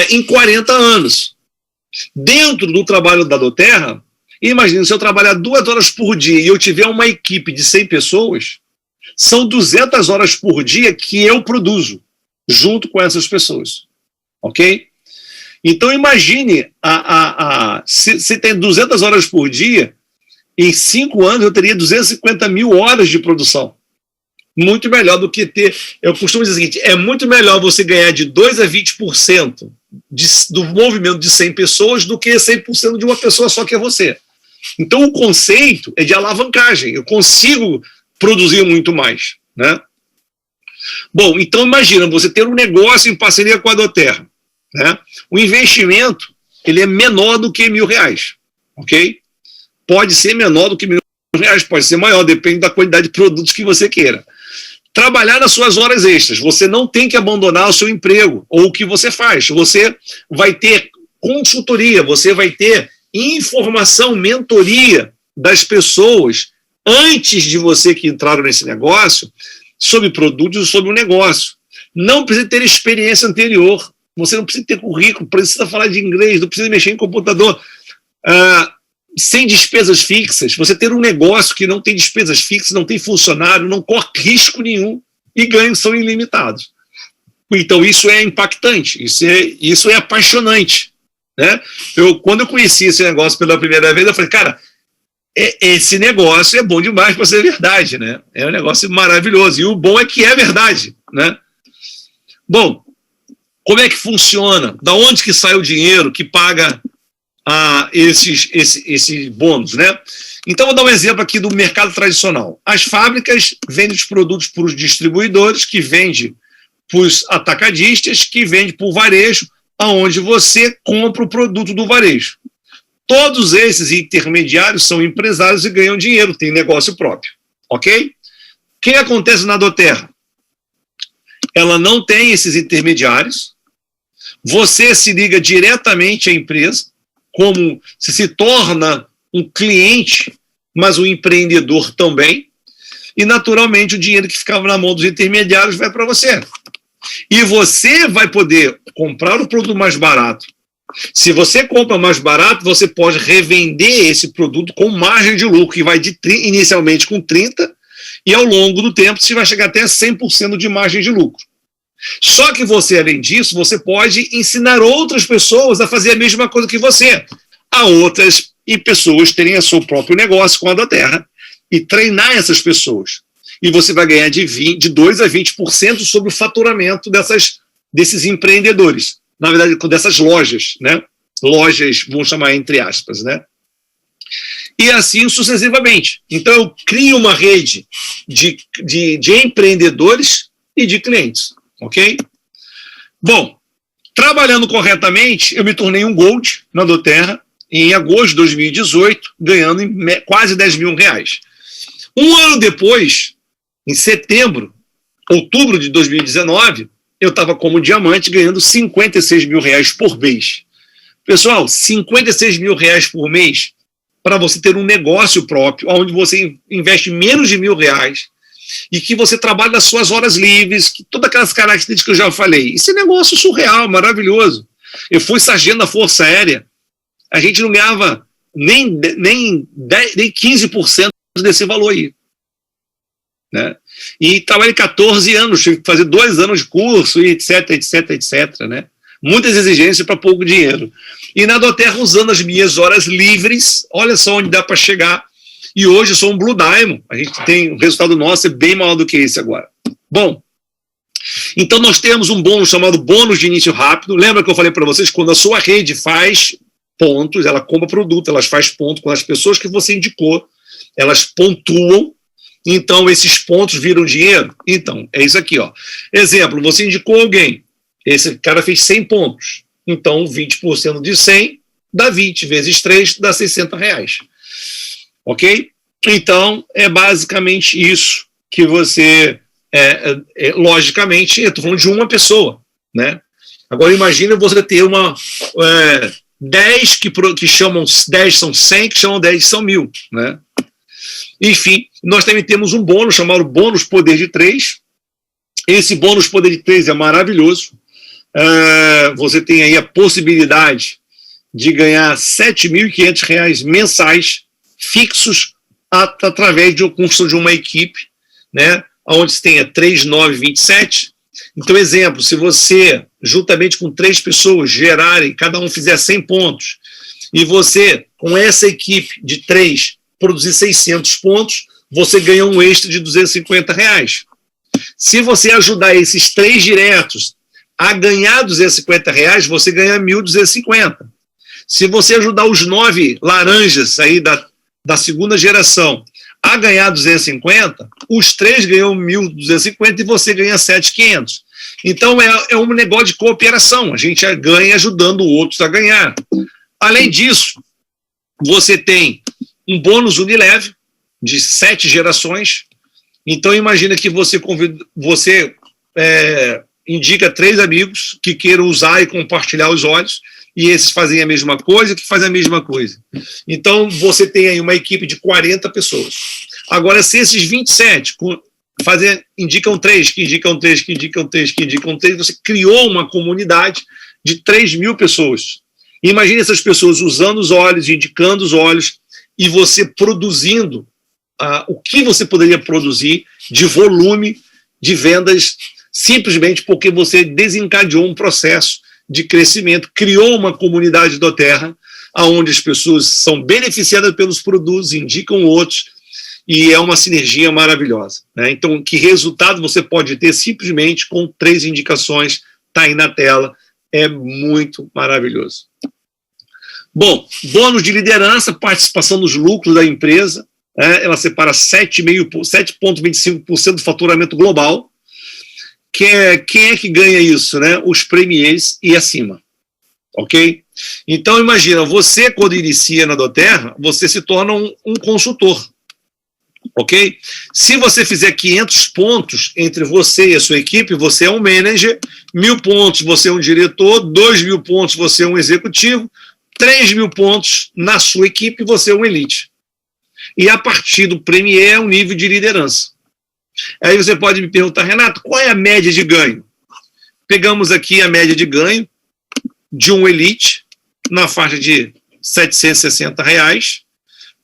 A: em 40 anos. Dentro do trabalho da Doterra, imagina, se eu trabalhar 2 horas por dia e eu tiver uma equipe de 100 pessoas, são 200 horas por dia que eu produzo, junto com essas pessoas. Ok? Então, imagine, se tem 200 horas por dia, em 5 anos eu teria 250 mil horas de produção. Muito melhor do que ter... Eu costumo dizer o seguinte, é muito melhor você ganhar de 2% a 20% do movimento de 100 pessoas do que 100% de uma pessoa só que é você. Então, o conceito é de alavancagem. Eu consigo produzir muito mais, né? Bom, então imagina, você ter um negócio em parceria com a Doterra, né? O investimento, ele é menor do que R$1.000, ok? Pode ser menor do que R$1.000, pode ser maior, depende da quantidade de produtos que você queira. trabalhar nas suas horas extras. Você não tem que abandonar o seu emprego ou o que você faz. Você vai ter consultoria, você vai ter informação, mentoria das pessoas antes de você que entraram nesse negócio sobre produtos e sobre o negócio. Não precisa ter experiência anterior, você não precisa ter currículo, precisa falar de inglês, não precisa mexer em computador. Sem despesas fixas, você ter um negócio que não tem despesas fixas, não tem funcionário, não corre risco nenhum e ganhos são ilimitados. Então isso é impactante, isso é apaixonante, né? Quando eu conheci esse negócio pela primeira vez, eu falei, cara, esse negócio é bom demais para ser verdade, né? É um negócio maravilhoso, e o bom é que é verdade, né? Bom, como é que funciona? Da onde que sai o dinheiro que paga esses bônus, né? Então, vou dar um exemplo aqui do mercado tradicional. As fábricas vendem os produtos para os distribuidores, que vendem para os atacadistas, que vendem para o varejo, aonde você compra o produto do varejo. Todos esses intermediários são empresários e ganham dinheiro, têm negócio próprio, ok? O que acontece na Doterra? Ela não tem esses intermediários, você se liga diretamente à empresa, como se torna um cliente, mas um empreendedor também, e naturalmente o dinheiro que ficava na mão dos intermediários vai para você. E você vai poder comprar o produto mais barato. Se você compra mais barato, você pode revender esse produto com margem de lucro, que vai inicialmente com 30%, e ao longo do tempo você vai chegar até 100% de margem de lucro. Só que você, além disso, você pode ensinar outras pessoas a fazer a mesma coisa que você, a outras e pessoas terem o seu próprio negócio com a Doterra e treinar essas pessoas. E você vai ganhar de 2% a 20% sobre o faturamento desses empreendedores. Na verdade, dessas lojas, né? Lojas, vamos chamar entre aspas, né? E assim sucessivamente. Então, eu crio uma rede de empreendedores e de clientes. Ok? Bom, trabalhando corretamente, eu me tornei um Gold na Doterra em agosto de 2018, ganhando quase 10 mil reais. Um ano depois, em outubro de 2019, eu estava como diamante ganhando 56 mil reais por mês. Pessoal, 56 mil reais por mês para você ter um negócio próprio, onde você investe menos de R$1.000, e que você trabalha nas suas horas livres, todas aquelas características que eu já falei. Esse negócio surreal, maravilhoso. Eu fui sargento da Força Aérea, a gente não ganhava nem 15% desse valor aí. Né? E trabalhei 14 anos, tive que fazer 2 anos de curso, e etc, etc, etc. Né? Muitas exigências para pouco dinheiro. E na Doterra, usando as minhas horas livres, olha só onde dá para chegar. E hoje eu sou um Blue Diamond. A gente tem, o resultado nosso é bem maior do que esse agora. Bom, então nós temos um bônus chamado bônus de início rápido. Lembra que eu falei para vocês, quando a sua rede faz pontos, ela compra produto, elas faz ponto com as pessoas que você indicou, elas pontuam, então esses pontos viram dinheiro. Então, é isso aqui, ó. Exemplo, você indicou alguém, esse cara fez 100 pontos, então 20% de 100 dá 20 vezes 3 dá R$60. Ok? Então, é basicamente isso que você, logicamente, eu estou falando de uma pessoa, né? Agora, imagina você ter 10 que chamam 10 são 100, que chamam 10 são 1.000, né? Enfim, nós também temos um bônus chamado bônus poder de 3. Esse bônus poder de 3 é maravilhoso. Você tem aí a possibilidade de ganhar R$7.500 mensais fixos através de construção de uma equipe, né, onde se tenha 3, 9, 27. Então, exemplo, se você, juntamente com 3 pessoas, gerarem, cada um fizer 100 pontos, e você, com essa equipe de 3, produzir 600 pontos, você ganha um extra de R$250. Se você ajudar esses 3 diretos a ganhar R$250, você ganha 1.250. Se você ajudar os 9 laranjas aí da segunda geração a ganhar 250, os 3 ganham 1.250 e você ganha 7.500. Então é um negócio de cooperação, a gente ganha ajudando outros a ganhar. Além disso, você tem um bônus Unilever de 7 gerações, Então, imagina que você indica 3 amigos que queiram usar e compartilhar os óleos, e esses fazem a mesma coisa, que fazem a mesma coisa. Então, você tem aí uma equipe de 40 pessoas. Agora, se esses 27 indicam 3, que indicam 3, que indicam 3, que indicam 3, você criou uma comunidade de 3.000 pessoas. Imagine essas pessoas usando os óleos, indicando os óleos, e você produzindo o que você poderia produzir de volume de vendas, simplesmente porque você desencadeou um processo de crescimento, criou uma comunidade do Terra, onde as pessoas são beneficiadas pelos produtos, indicam outros, e é uma sinergia maravilhosa, né? Então, que resultado você pode ter simplesmente com 3 indicações, está aí na tela, é muito maravilhoso. Bom, bônus de liderança, participação nos lucros da empresa, né? Ela separa 7,25% do faturamento global. Quem é que ganha isso, né? Os premiers e acima, ok? Então, imagina, você, quando inicia na doTERRA, você se torna um consultor, ok? Se você fizer 500 pontos entre você e a sua equipe, você é um manager, 1.000 pontos você é um diretor, 2.000 pontos você é um executivo, 3.000 pontos na sua equipe você é um elite. E a partir do premier é um nível de liderança. Aí você pode me perguntar, Renato, qual é a média de ganho? Pegamos aqui a média de ganho de um elite na faixa de R$ 760,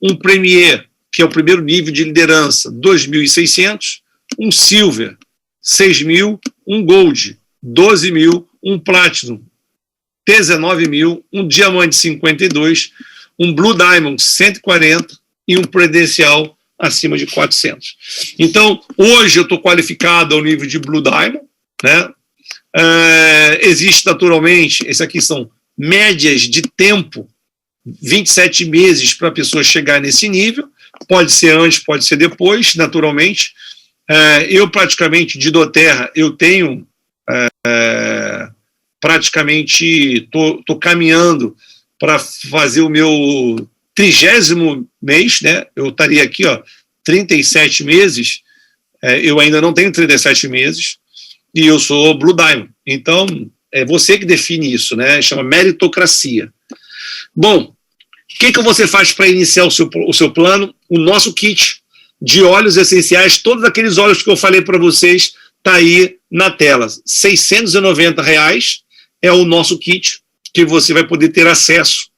A: um premier, que é o primeiro nível de liderança, 2.600, um silver, 6.000, um gold, 12.000, um platinum, 19.000, um diamante, 52, um blue diamond, 140 e um credencial acima de 400. Então, hoje eu estou qualificado ao nível de Blue Diamond, né? Existe naturalmente, esses aqui são médias de tempo, 27 meses para a pessoa chegar nesse nível, pode ser antes, pode ser depois, naturalmente. Eu praticamente, de doTERRA, eu tenho praticamente, estou caminhando para fazer o meu 30º mês, né? Eu estaria aqui, 37 meses, eu ainda não tenho 37 meses, e eu sou Blue Diamond. Então, é você que define isso, né? Chama meritocracia. Bom, o que você faz para iniciar o seu plano? O nosso kit de óleos essenciais, todos aqueles óleos que eu falei para vocês, está aí na tela. R$ 690 é o nosso kit, que você vai poder ter acesso.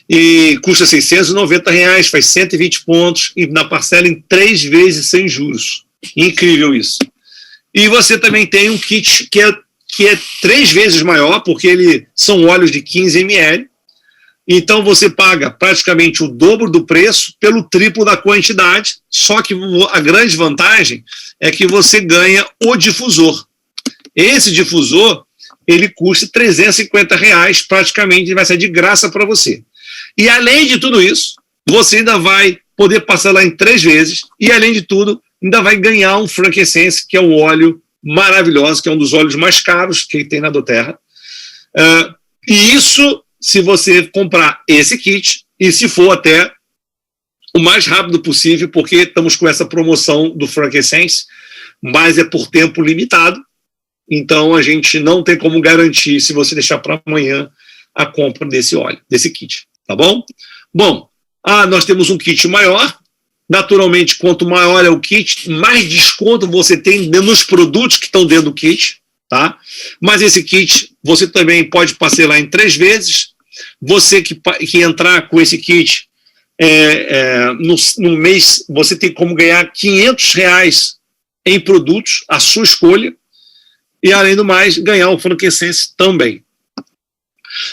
A: E custa R$ 690, faz 120 pontos e na parcela em 3 vezes sem juros. Incrível isso. E você também tem um kit que é 3 vezes maior, porque são óleos de 15 ml. Então você paga praticamente o dobro do preço pelo triplo da quantidade, só que a grande vantagem é que você ganha o difusor. Esse difusor, ele custa R$ 350, praticamente vai ser de graça para você. E além de tudo isso, você ainda vai poder parcelar em 3 vezes e além de tudo, ainda vai ganhar um frankincense, que é um óleo maravilhoso, que é um dos óleos mais caros que tem na doTERRA. E isso, se você comprar esse kit, e se for até o mais rápido possível, porque estamos com essa promoção do frankincense, mas é por tempo limitado, então a gente não tem como garantir, se você deixar para amanhã, a compra desse óleo, desse kit, tá bom? Bom, nós temos um kit maior. Naturalmente, quanto maior é o kit, mais desconto você tem nos produtos que estão dentro do kit, tá? Mas esse kit, você também pode parcelar em 3 vezes. Você que entrar com esse kit, no mês, você tem como ganhar R$ 500 em produtos, a sua escolha, e além do mais, ganhar o frankincense também.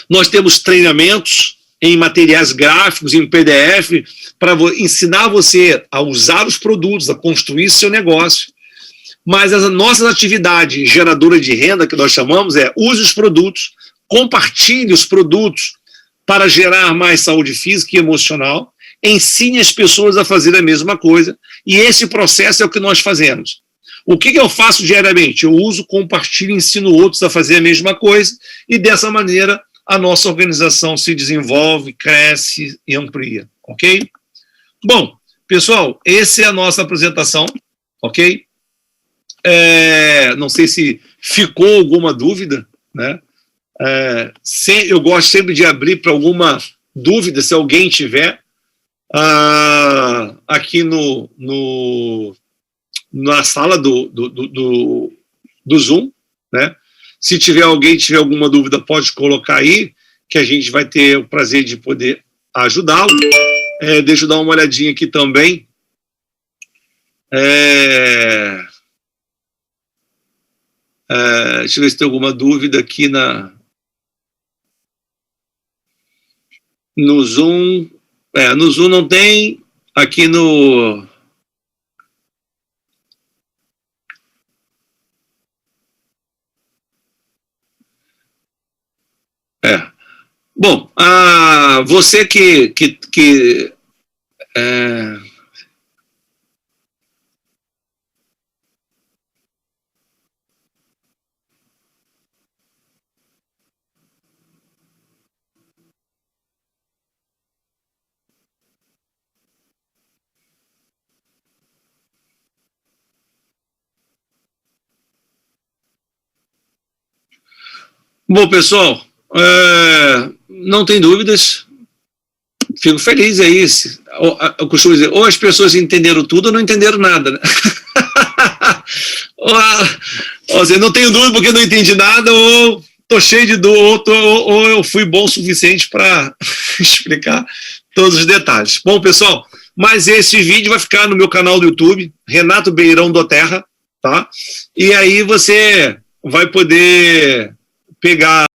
A: Nós temos treinamentos em materiais gráficos, em PDF, para ensinar você a usar os produtos, a construir seu negócio. Mas as nossas atividades geradoras de renda, que nós chamamos, use os produtos, compartilhe os produtos para gerar mais saúde física e emocional, ensine as pessoas a fazer a mesma coisa, e esse processo é o que nós fazemos. O que eu faço diariamente? Eu uso, compartilho, ensino outros a fazer a mesma coisa, e dessa maneira a nossa organização se desenvolve, cresce e amplia, ok? Bom, pessoal, essa é a nossa apresentação, ok? Não sei se ficou alguma dúvida, né? Eu gosto sempre de abrir para alguma dúvida, se alguém tiver, aqui na sala do Zoom, né? Se alguém tiver alguma dúvida, pode colocar aí, que a gente vai ter o prazer de poder ajudá-lo. Deixa eu dar uma olhadinha aqui também. Deixa eu ver se tem alguma dúvida aqui no Zoom. No Zoom não tem. Aqui no... Bom, você que Bom, pessoal, não tem dúvidas, fico feliz aí. Eu costumo dizer, ou as pessoas entenderam tudo ou não entenderam nada, né? Ou seja, não tenho dúvida porque não entendi nada, ou estou cheio de dúvida, ou eu fui bom o suficiente para explicar todos os detalhes. Bom, pessoal, mas esse vídeo vai ficar no meu canal do YouTube, Renato Beirão do Terra, tá? E aí você vai poder pegar